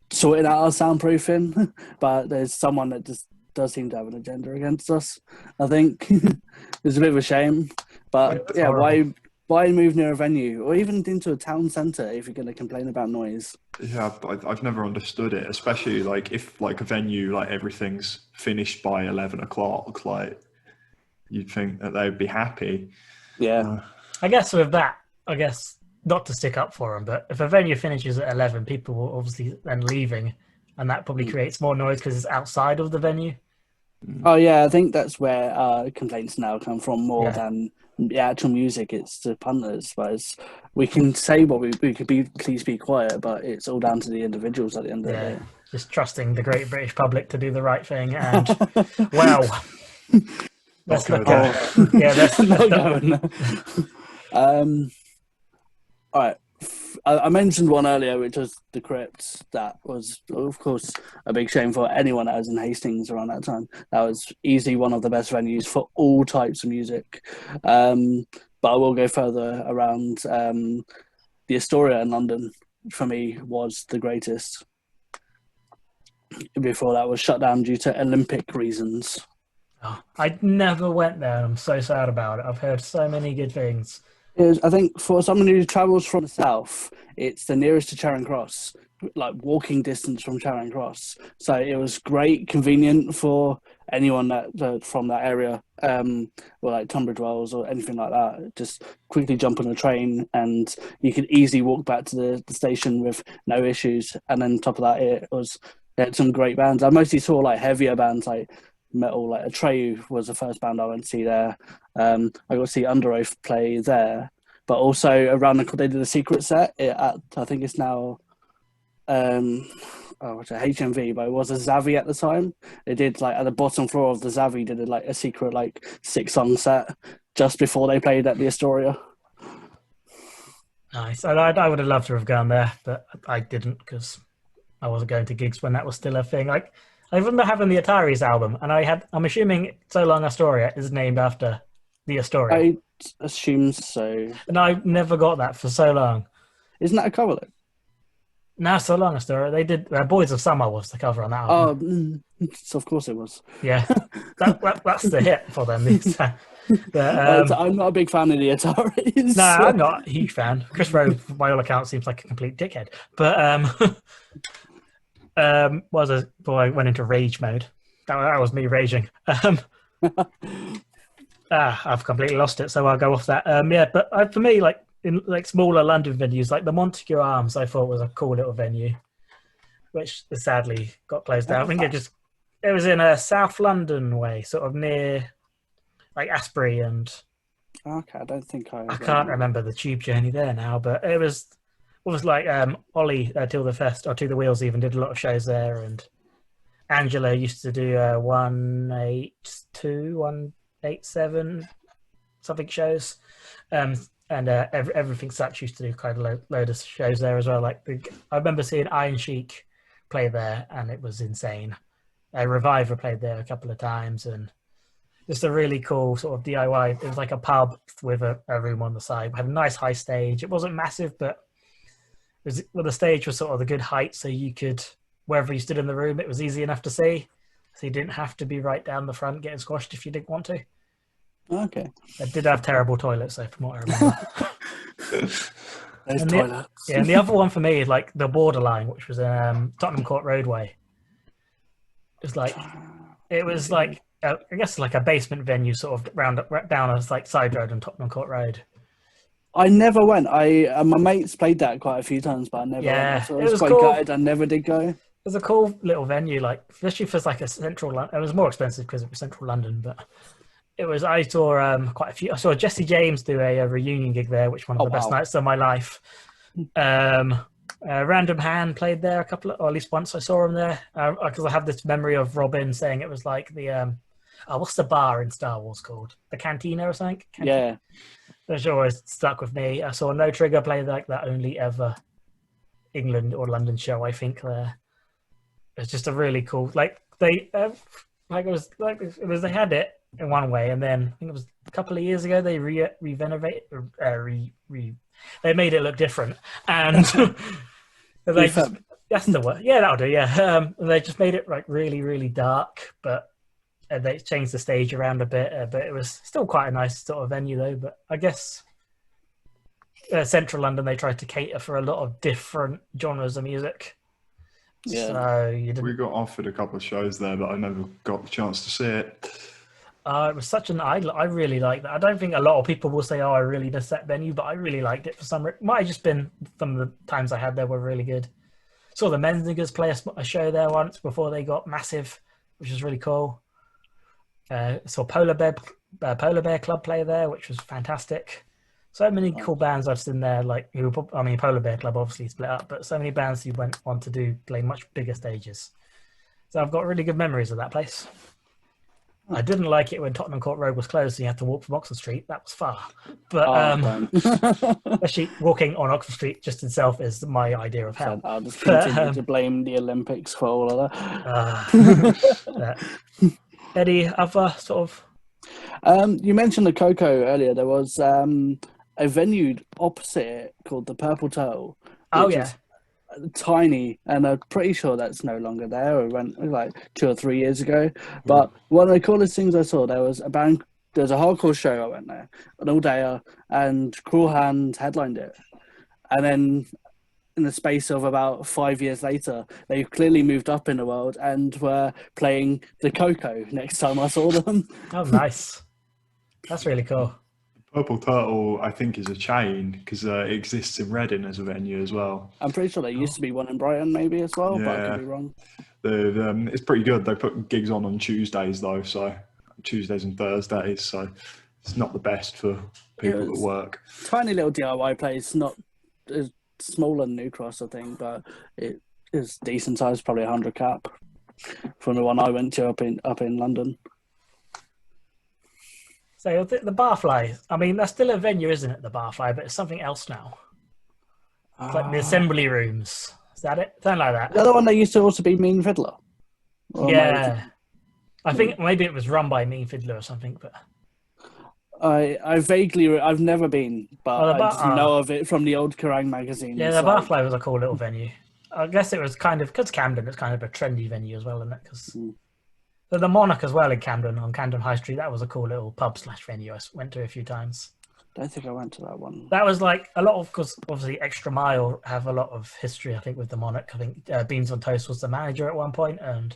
S2: sorting out our soundproofing, but there's someone that just does seem to have an agenda against us. I think it's a bit of a shame, but
S1: It's
S2: yeah,
S1: horrible.
S2: why move near a venue or even into a town centre if you're going to complain about noise?
S3: Yeah, I've never understood it, especially like if like a venue like everything's finished by 11 o'clock, like you'd think that they'd be happy.
S2: Yeah,
S1: I guess with that, I guess not to stick up for them, but if a venue finishes at 11, people will obviously then leaving, and that probably creates more noise because it's outside of the venue.
S2: oh yeah, I think that's where complaints now come from more
S1: Yeah.
S2: than the actual music. It's the punters, but we can say what we could be, please be quiet, but it's all down to the individuals at the end of
S1: Yeah,
S2: the
S1: just trusting the great British public to do the right thing, and well, let's
S3: Not
S1: look
S3: good.
S1: at yeah, let's
S2: Not
S1: not-
S2: going. All right. I mentioned one earlier, which was the Crypt. That was, of course, a big shame for anyone that was in Hastings around that time. That was easily one of the best venues for all types of music. But I will go further around. The Astoria in London, for me, was the greatest. Before that was shut down due to Olympic reasons.
S1: Oh, I never went there. I'm so sad about it. I've heard so many good things.
S2: I think for someone who travels from the south, it's the nearest to Charing Cross, like walking distance from Charing Cross. So it was great, convenient for anyone that from that area, or like Tunbridge Wells or anything like that. Just quickly jump on a train, and you could easily walk back to the station with no issues. And then on top of that, it had some great bands. I mostly saw like heavier bands like metal, like Atreyu was the first band I went to see there. I got to see Under Oath play there, but also around they did a secret set at, I think it's now what's it, HMV, but it was a Zavi at the time. They did like at the bottom floor of the Zavi did a secret like 6-song set just before they played at the Astoria.
S1: Nice. I would have loved to have gone there, but I didn't because I wasn't going to gigs when that was still a thing. Like I remember having the Ataris album, and I'm assuming So Long Astoria is named after the Astoria.
S2: I assume so.
S1: And I never got that for so long.
S2: Isn't that a cover though?
S1: Now, So Long Astoria, they did Boys of Summer was the cover on that album.
S2: So of course it was.
S1: Yeah, that's the hit for them. But,
S2: I'm not a big fan of the Ataris.
S1: no, I'm not a huge fan. Chris Rowe, by all accounts, seems like a complete dickhead. But I went into rage mode. That was me raging. I've completely lost it, so I'll go off that. But for me, like in like smaller London venues, like the Montague Arms, I thought was a cool little venue, which sadly got closed down. I think it was in a South London way, sort of near like Asbury and.
S2: Okay, I don't think
S1: I can't remember the tube journey there now, but it was like Ollie Till the Fest or To the Wheels even did a lot of shows there, and Angela used to do 182, 187 something shows, and Everything Such used to do kind of load of shows there as well. Like I remember seeing Iron Sheik play there, and it was insane. Reviver played there a couple of times, and just a really cool sort of DIY. It was like a pub with a room on the side. It had a nice high stage. It wasn't massive, but the stage was sort of the good height, so you could, wherever you stood in the room, it was easy enough to see. So you didn't have to be right down the front getting squashed if you didn't want to.
S2: Okay.
S1: It did have terrible toilets, though, from what I remember.
S2: Those
S1: And
S2: toilets.
S1: and the other one for me is like the Borderline, which was in Tottenham Court Roadway. It was like I guess like a basement venue, sort of down a like side road on Tottenham Court Road.
S2: I never went. My mates played that quite a few times, but I never went. So I was quite
S1: cool.
S2: gutted. I never did go.
S1: It was a cool little venue, like especially for like a central London. It was more expensive because it was central London, but it was. I saw quite a few. I saw Jesse James do a reunion gig there, which was one of the best nights of my life. Random Hand played there or at least once I saw him there, because I have this memory of Robin saying it was like the what's the bar in Star Wars called? The Cantina or something?
S2: Yeah.
S1: That's always stuck with me. I saw No Trigger play like that only ever England or London show, I think there. It's just a really cool, like they they had it in one way, and then I think it was a couple of years ago they they made it look different, and that's the word. Yeah, that'll do. Yeah, they just made it like really, really dark, but they changed the stage around a bit, but it was still quite a nice sort of venue though. But I guess Central London, they tried to cater for a lot of different genres of music.
S2: Yeah.
S1: So you didn't.
S3: We got offered a couple of shows there, but I never got the chance to see it.
S1: It was such an I really liked that. I don't think a lot of people will say, "Oh, I really miss that venue," but I really liked it for some. Might have just been some of the times I had there were really good. Saw the Menzingers play a show there once before they got massive, which was really cool. Saw Polar Bear Club play there, which was fantastic. So many cool bands I've seen there. Like, Polar Bear Club obviously split up, but so many bands who went on to play much bigger stages. So I've got really good memories of that place. I didn't like it when Tottenham Court Road was closed and you had to walk from Oxford Street. That was far. But actually, walking on Oxford Street just itself is my idea of hell.
S2: I'll just continue to blame the Olympics for all of that.
S1: Eddie, other sort of...
S2: you mentioned the Coco earlier. There was a venue opposite it called the Purple Turtle.
S1: Oh, yeah.
S2: Tiny, and I'm pretty sure that's no longer there. I went like 2 or 3 years ago. But one of the coolest things I saw, there was a hardcore show. I went there, an all-dayer, and Cruel Hand headlined it. And then in the space of about 5 years later, they clearly moved up in the world and were playing the Coco next time I saw them.
S1: Oh, nice. That's really cool.
S3: Purple Turtle, I think, is a chain because it exists in Reading as a venue as well.
S2: I'm pretty sure there used to be one in Brighton maybe as well, but I could be wrong.
S3: It's pretty good. They put gigs on Tuesdays though, so Tuesdays and Thursdays, so it's not the best for people that work.
S2: Tiny little DIY place, not as smaller than New Cross, I think, but it is decent size, probably 100 cap from the one I went to up in London.
S1: So the Barfly, I mean, that's still a venue, isn't it, the Barfly, but it's something else now. It's like the assembly rooms. Is that it? Something like that.
S2: The other one that used to also be Mean Fiddler.
S1: Yeah. I think maybe it was run by Mean Fiddler or something, but...
S2: I've never been, but I just know of it from the old Kerrang magazine.
S1: Yeah, the Barfly was a cool little venue. I guess it was kind of, because Camden, it's kind of a trendy venue as well, isn't it? Because the Monarch as well in Camden, on Camden High Street, that was a cool little pub/venue I went to a few times.
S2: I don't think I went to that one.
S1: That was like a lot of, because obviously Extra Mile have a lot of history, I think, with the Monarch. I think Beans on Toast was the manager at one point, and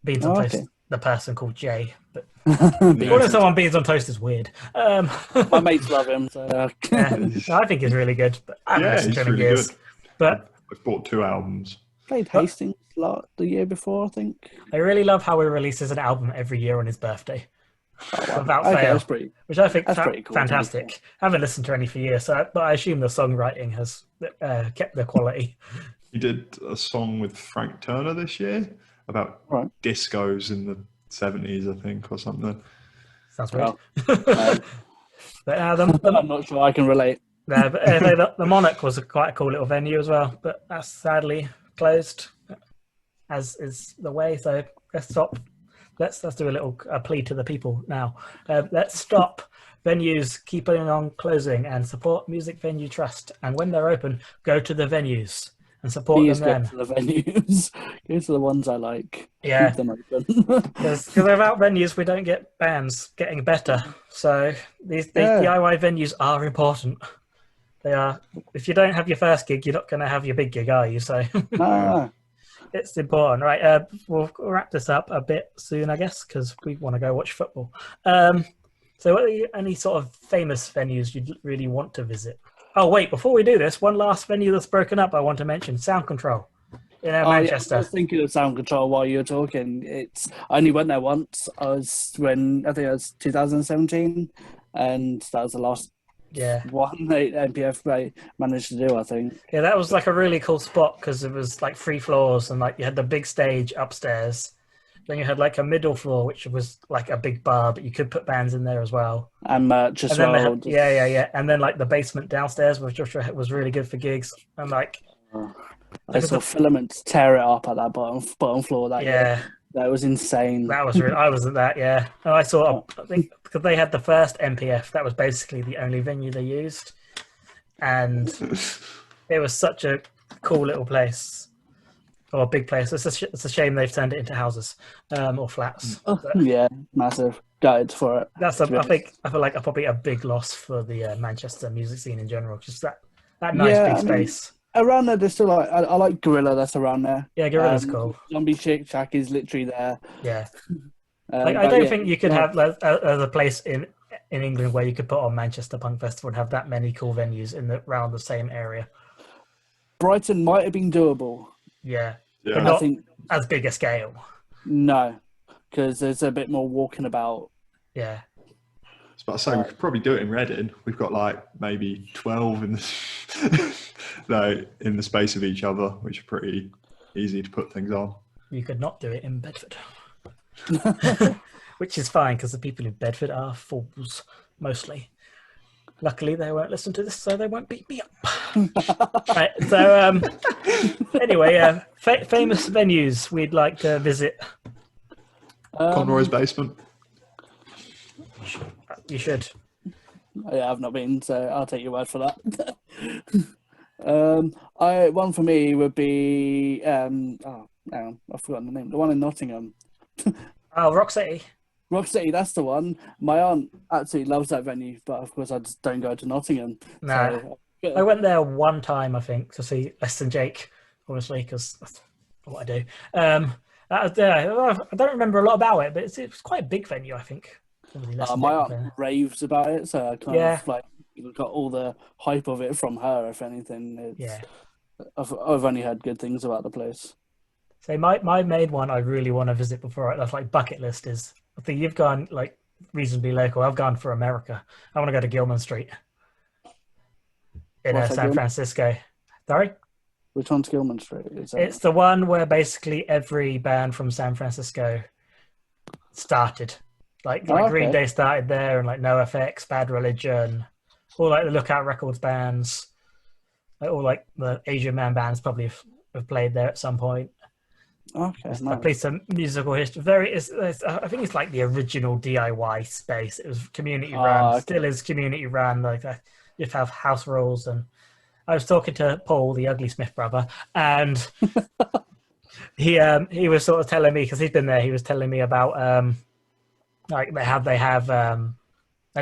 S1: Beans on Toast, the person called Jay. But calling someone Beans on Toast is weird.
S2: My mates love him. So.
S1: I think he's really good. But I haven't listened to him in years.
S3: Good.
S1: But
S3: I've bought 2 albums.
S2: Played Hastings the year before, I think.
S1: I really love how he releases an album every year on his birthday. Without fail, which I think is pretty cool, fantastic. I haven't listened to any for years, but I assume the songwriting has kept the quality.
S3: He did a song with Frank Turner this year about discos in the 70s, I think, or something.
S1: Sounds weird. But
S2: I'm not sure I can relate.
S1: The Monarch was quite a cool little venue as well, but that's sadly closed, as is the way. So let's stop. Let's do a plea to the people now. Let's stop venues keeping on closing and support Music Venue Trust. And when they're open, go to the venues and support them then.
S2: Go to the venues. Go to the ones I like.
S1: Yeah.
S2: Keep them open.
S1: Because without venues, we don't get bands getting better. So these DIY venues are important. They are. If you don't have your first gig, you're not going to have your big gig, are you? So it's important, right? We'll wrap this up a bit soon, I guess, because we want to go watch football. So any sort of famous venues you'd really want to visit? Oh, wait, before we do this, one last venue that's broken up I want to mention, Sound Control in Manchester.
S2: Yeah, I was thinking of Sound Control while you were talking. I only went there once. I think it was 2017, and that was the last one that NPF managed to do, I think.
S1: Yeah, that was like a really cool spot because it was like 3 floors and like you had the big stage upstairs. Then you had like a middle floor, which was like a big bar, but you could put bands in there as well.
S2: And merch as well.
S1: And then like the basement downstairs, which was really good for gigs. And like...
S2: I saw Filaments tear it up at that bottom floor that year. That was insane.
S1: That was really... I was at that, yeah. And I saw... I think because they had the first MPF, that was basically the only venue they used. And it was such a cool little place. or a big place. It's a shame they've turned it into houses or flats. But
S2: Yeah, massive. Gutted for it.
S1: that's
S2: to be honest.
S1: I feel like probably a big loss for the Manchester music scene in general. Just that nice
S2: Yeah,
S1: big
S2: I mean,
S1: space.
S2: around there, there's still like I like Gorilla that's around there.
S1: Yeah, Gorilla's cool.
S2: Zombie Chick Shack is literally there.
S1: Yeah, like I
S2: But
S1: don't
S2: yeah,
S1: think you could have a place in England where you could put on Manchester Punk Festival and have that many cool venues around the same area.
S2: Brighton might have been doable.
S1: Yeah,
S3: Yeah.
S1: but
S2: I
S1: not
S2: think
S1: as big a scale.
S2: no, because there's a bit more walking about.
S1: Yeah,
S3: I was about to say we could probably do it in Reading. We've got like maybe 12 in the no, in the space of each other, which are pretty easy to put things on.
S1: you could not do it in Bedford. Which is fine because the people in Bedford are fools mostly. Luckily, they won't listen to this, so they won't beat me up. Right, so anyway, famous venues we'd like to visit.
S3: Conroy's basement.
S1: You should.
S2: Yeah, I've not been, so I'll take your word for that. One for me would be hang on, I've forgotten the name. The one in Nottingham.
S1: Oh, Rock City.
S2: Rock City, that's the one. My aunt absolutely loves that venue, but of course I just don't go to Nottingham.
S1: No,
S2: So,
S1: I went there one time, I think, to see Less Than Jake, obviously, because that's what I do. I don't remember a lot about it, but it's quite a big venue, I think.
S2: my aunt raves about it, so I kind
S1: Yeah.
S2: of like got all the hype of it from her. If anything,
S1: Yeah.
S2: I've only heard good things about the place.
S1: So my main one I really want to visit before that's like bucket list is, I think you've gone like reasonably local. I've gone for America. I want to go to Gilman Street in
S2: What's that,
S1: San
S2: Gilman?
S1: Francisco. Sorry?
S2: Which one's Gilman Street?
S1: It's the one where basically every band from San Francisco started. Like Green
S2: okay.
S1: Day started there, and like NoFX, Bad Religion, all like the Lookout Records bands, like all like the Asian Man bands probably have played there at some point.
S2: Okay,
S1: I
S2: nice.
S1: played some musical history. I think it's like the original DIY space. It was community run,
S2: okay.
S1: still is community run. Like you have house rules, and I was talking to Paul, the Ugly Smith brother, and he was sort of telling me, because he's been there. He was telling me about like they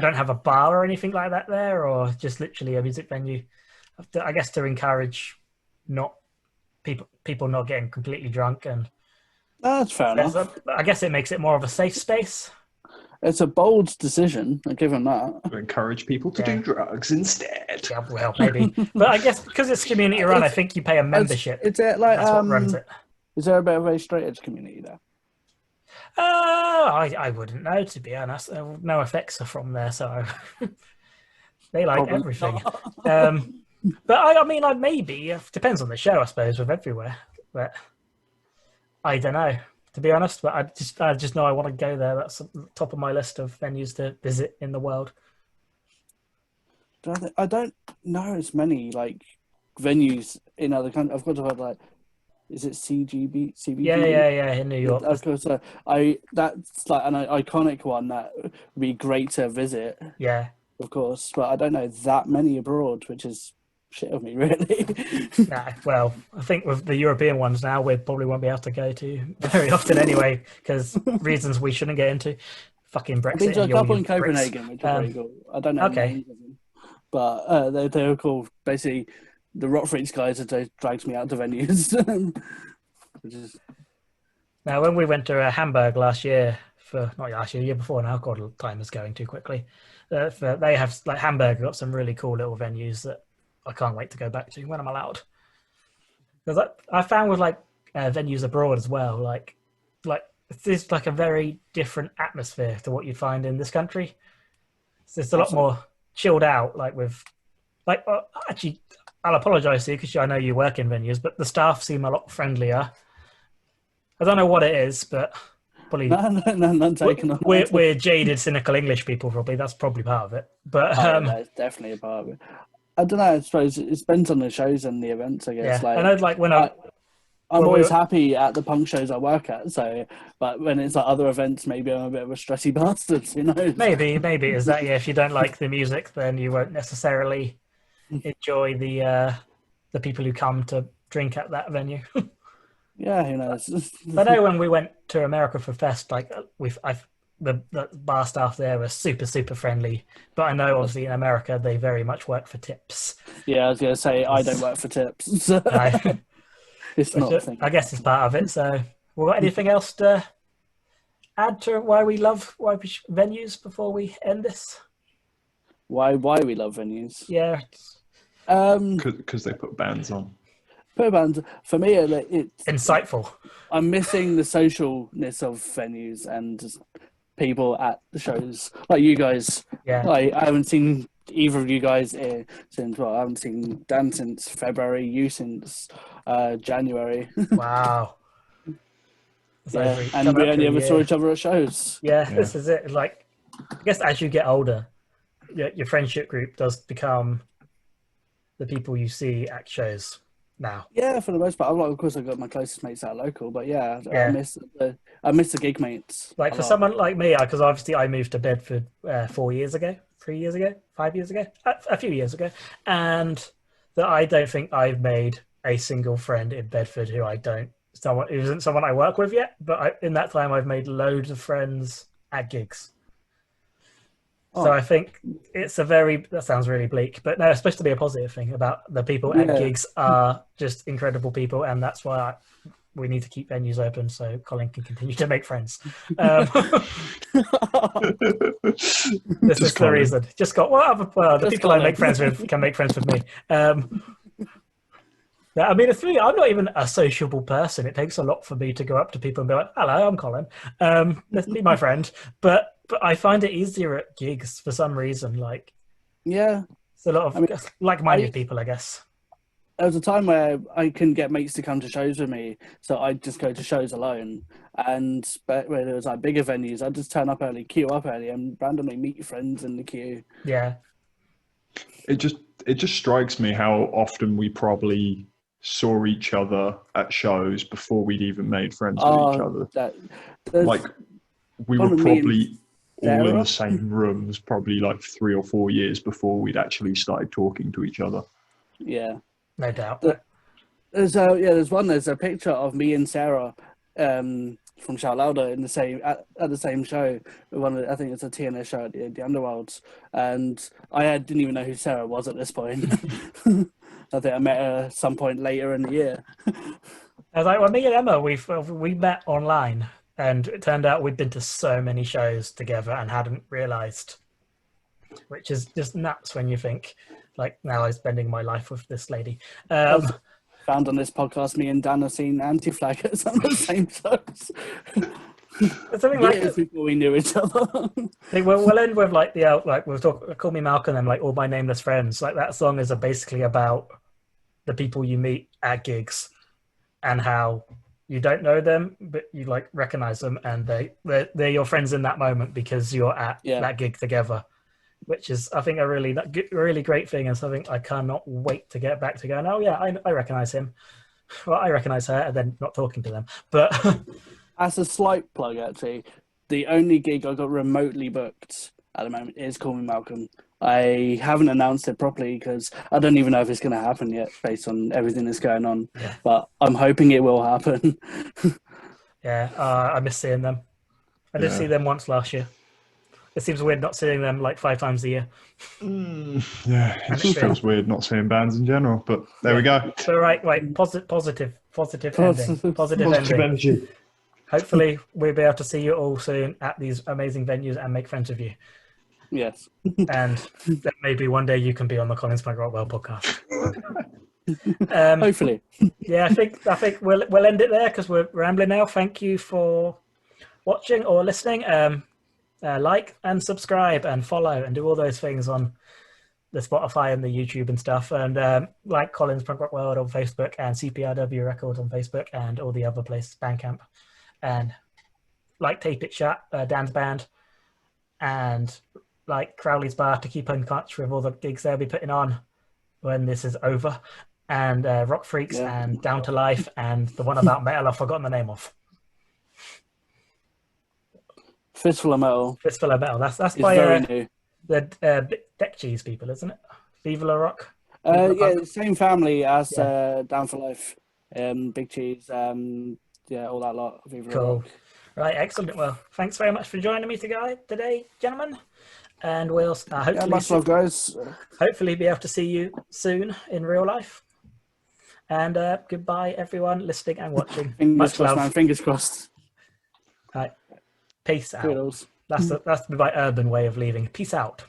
S1: don't have a bar or anything like that there, or just literally a music venue. I guess to encourage not people not getting completely drunk, and
S2: That's fair enough.
S1: I guess it makes it more of a safe space.
S2: It's a bold decision. I give him that.
S3: To encourage people to do drugs instead.
S1: Yeah, well, maybe, but I guess because it's community run, I think you pay a membership.
S2: Is it like
S1: That's what runs it.
S2: Is there a bit of a straight edge community there?
S1: I wouldn't know, to be honest. No effects are from there, so they like
S2: Probably
S1: everything. But I mean, like maybe it depends on the show, I suppose, with everywhere. But I don't know, to be honest. But I just know I want to go there. That's at the top of my list of venues to visit in the world.
S2: I don't know as many like venues in other countries. I've got to have like, is it CBGB?
S1: Yeah, in New York.
S2: Of course, that's like an iconic one that would be great to visit.
S1: Yeah.
S2: Of course, but I don't know that many abroad, which is shit of me, really.
S1: Nah, well, I think with the European ones now, we probably won't be able to go to very often anyway, because reasons we shouldn't get into. Fucking Brexit.
S2: I've been to a
S1: and
S2: couple in
S1: Brits.
S2: Copenhagen, which are pretty cool. I don't know the names of them, but they were cool. Basically, the Rock Freaks guys have dragged me out to venues. Which is...
S1: Now, when we went to Hamburg last year, not last year, the year before now, God, time is going too quickly. They have, like, Hamburg got some really cool little venues that I can't wait to go back to when I'm allowed. Because I found with like venues abroad as well, like it's like a very different atmosphere to what you'd find in this country. It's just a lot more chilled out. Like with, like actually, I'll apologise to you because I know you work in venues, but the staff seem a lot friendlier. I don't know what it is, but probably
S2: none taken on.
S1: We're jaded, cynical English people. Probably that's probably part of it. But
S2: it's definitely a part of it. I don't know. I suppose it depends on the shows and the events. I guess.
S1: Yeah,
S2: like,
S1: I know. Like when I'm
S2: always happy at the punk shows I work at. So, but when it's like other events, maybe I'm a bit of a stressy bastard. You know.
S1: Maybe is that if you don't like the music, then you won't necessarily enjoy the people who come to drink at that venue.
S2: Yeah, who knows?
S1: I know when we went to America for Fest, like the bar staff there were super friendly. But I know obviously in America they very much work for tips.
S2: Yeah, I was going to say I don't work for tips. So
S1: No,
S2: it's not a thing.
S1: I guess it's part of it. So, we got anything else to add to why we love venues before we end this?
S2: Why we love venues?
S1: Yeah.
S3: Because they put bands on.
S2: Per band, for me, it's
S1: Insightful.
S2: I'm missing the socialness of venues and just people at the shows. Like you guys,
S1: Yeah.
S2: I haven't seen either of you guys since, well, I haven't seen Dan since February, you since January.
S1: Wow. So
S2: Yeah, and we only ever saw each other at shows.
S1: Yeah, this is it. Like, I guess as you get older, your friendship group does become the people you see at shows now.
S2: Yeah, for the most part. Of course, I've got my closest mates that are local, but yeah. I miss the gig mates.
S1: Like for someone like me, because obviously I moved to Bedford 4 years ago, 3 years ago, 5 years ago, a few years ago, and that I don't think I've made a single friend in Bedford who isn't someone I work with yet. But in that time, I've made loads of friends at gigs.
S2: Oh.
S1: So I think that sounds really bleak, but no, it's supposed to be a positive thing about the people at gigs are just incredible people, and that's why we need to keep venues open so Colin can continue to make friends. This is the reason. Just got the people I make friends with can make friends with me. I mean, I'm not even a sociable person. It takes a lot for me to go up to people and be like, "Hello, I'm Colin. Let's be my friend." But I find it easier at gigs for some reason. Like,
S2: yeah,
S1: it's a lot of like-minded people, I guess.
S2: There was a time where I couldn't get mates to come to shows with me, so I'd just go to shows alone. But when it was like bigger venues, I'd just turn up early, queue up early, and randomly meet friends in the queue.
S1: Yeah.
S3: It just strikes me how often we probably saw each other at shows before we'd even made friends with each other. Like we were probably all in the same rooms, probably like 3 or 4 years before we'd actually started talking to each other.
S2: Yeah.
S1: No doubt.
S2: There's a picture of me and Sarah from Shout Louder in the same at the same show. I think it's a TNS show at the Underworlds, and I didn't even know who Sarah was at this point. I think I met her at some point later in the year.
S1: I was like, well, me and Emma, we met online, and it turned out we'd been to so many shows together and hadn't realised, which is just nuts when you think, like, now I'm spending my life with this lady.
S2: Found on this podcast, me and Dan have seen Anti-Flag at some of the same shows.
S1: Something like
S2: years before we knew each other.
S1: We'll end with like we'll talk. Call Me Malcolm and like All My Nameless Friends. Like that song is basically about the people you meet at gigs and how you don't know them, but you like recognize them, and they're your friends in that moment because you're at that gig together. Which is, I think, a really great thing, and something I cannot wait to get back to going, oh yeah, I recognize him. Well, I recognize her, and then not talking to them. But
S2: as a slight plug, actually, the only gig I got remotely booked at the moment is Call Me Malcolm. I haven't announced it properly because I don't even know if it's going to happen yet based on everything that's going on. Yeah. But I'm hoping it will happen.
S1: Yeah, I miss seeing them. I did see them once last year. It seems weird not seeing them like 5 times a year.
S3: Yeah, it just feels weird not seeing bands in general, but there we go.
S1: So right, positive ending. Positive
S3: energy.
S1: Hopefully we'll be able to see you all soon at these amazing venues and make friends with you.
S2: Yes.
S1: And then maybe one day you can be on the Colin's Punk Rock Well podcast.
S2: Hopefully.
S1: Yeah, I think we'll end it there because we're rambling now. Thank you for watching or listening. Like and subscribe and follow and do all those things on the Spotify and the YouTube and stuff. And like Colin's Punk Rock World on Facebook and CPRW Records on Facebook and all the other places, Bandcamp. And like Tape It Shut, Dan's band. And like Crowley's Bar to keep in touch with all the gigs they'll be putting on when this is over. And Rock Freaks and Down to Life and the one about metal I've forgotten the name of.
S2: Fistful of Metal.
S1: Fistful of Metal. That's by the Deck Cheese people, isn't it? Viva La Rock.
S2: Yeah, same family as Down for Life. Big Cheese, yeah, all that lot. Viva
S1: Cool.
S2: Rock.
S1: Right, excellent. Well, thanks very much for joining me today, gentlemen. And we'll
S2: Yeah,
S1: hopefully
S2: much love, guys.
S1: hopefully be able to see you soon in real life. And goodbye, everyone listening and watching.
S2: Fingers
S1: Much
S2: crossed,
S1: love.
S2: man. Fingers crossed.
S1: Right. Peace out.
S2: Toodles.
S1: That's my urban way of leaving. Peace out.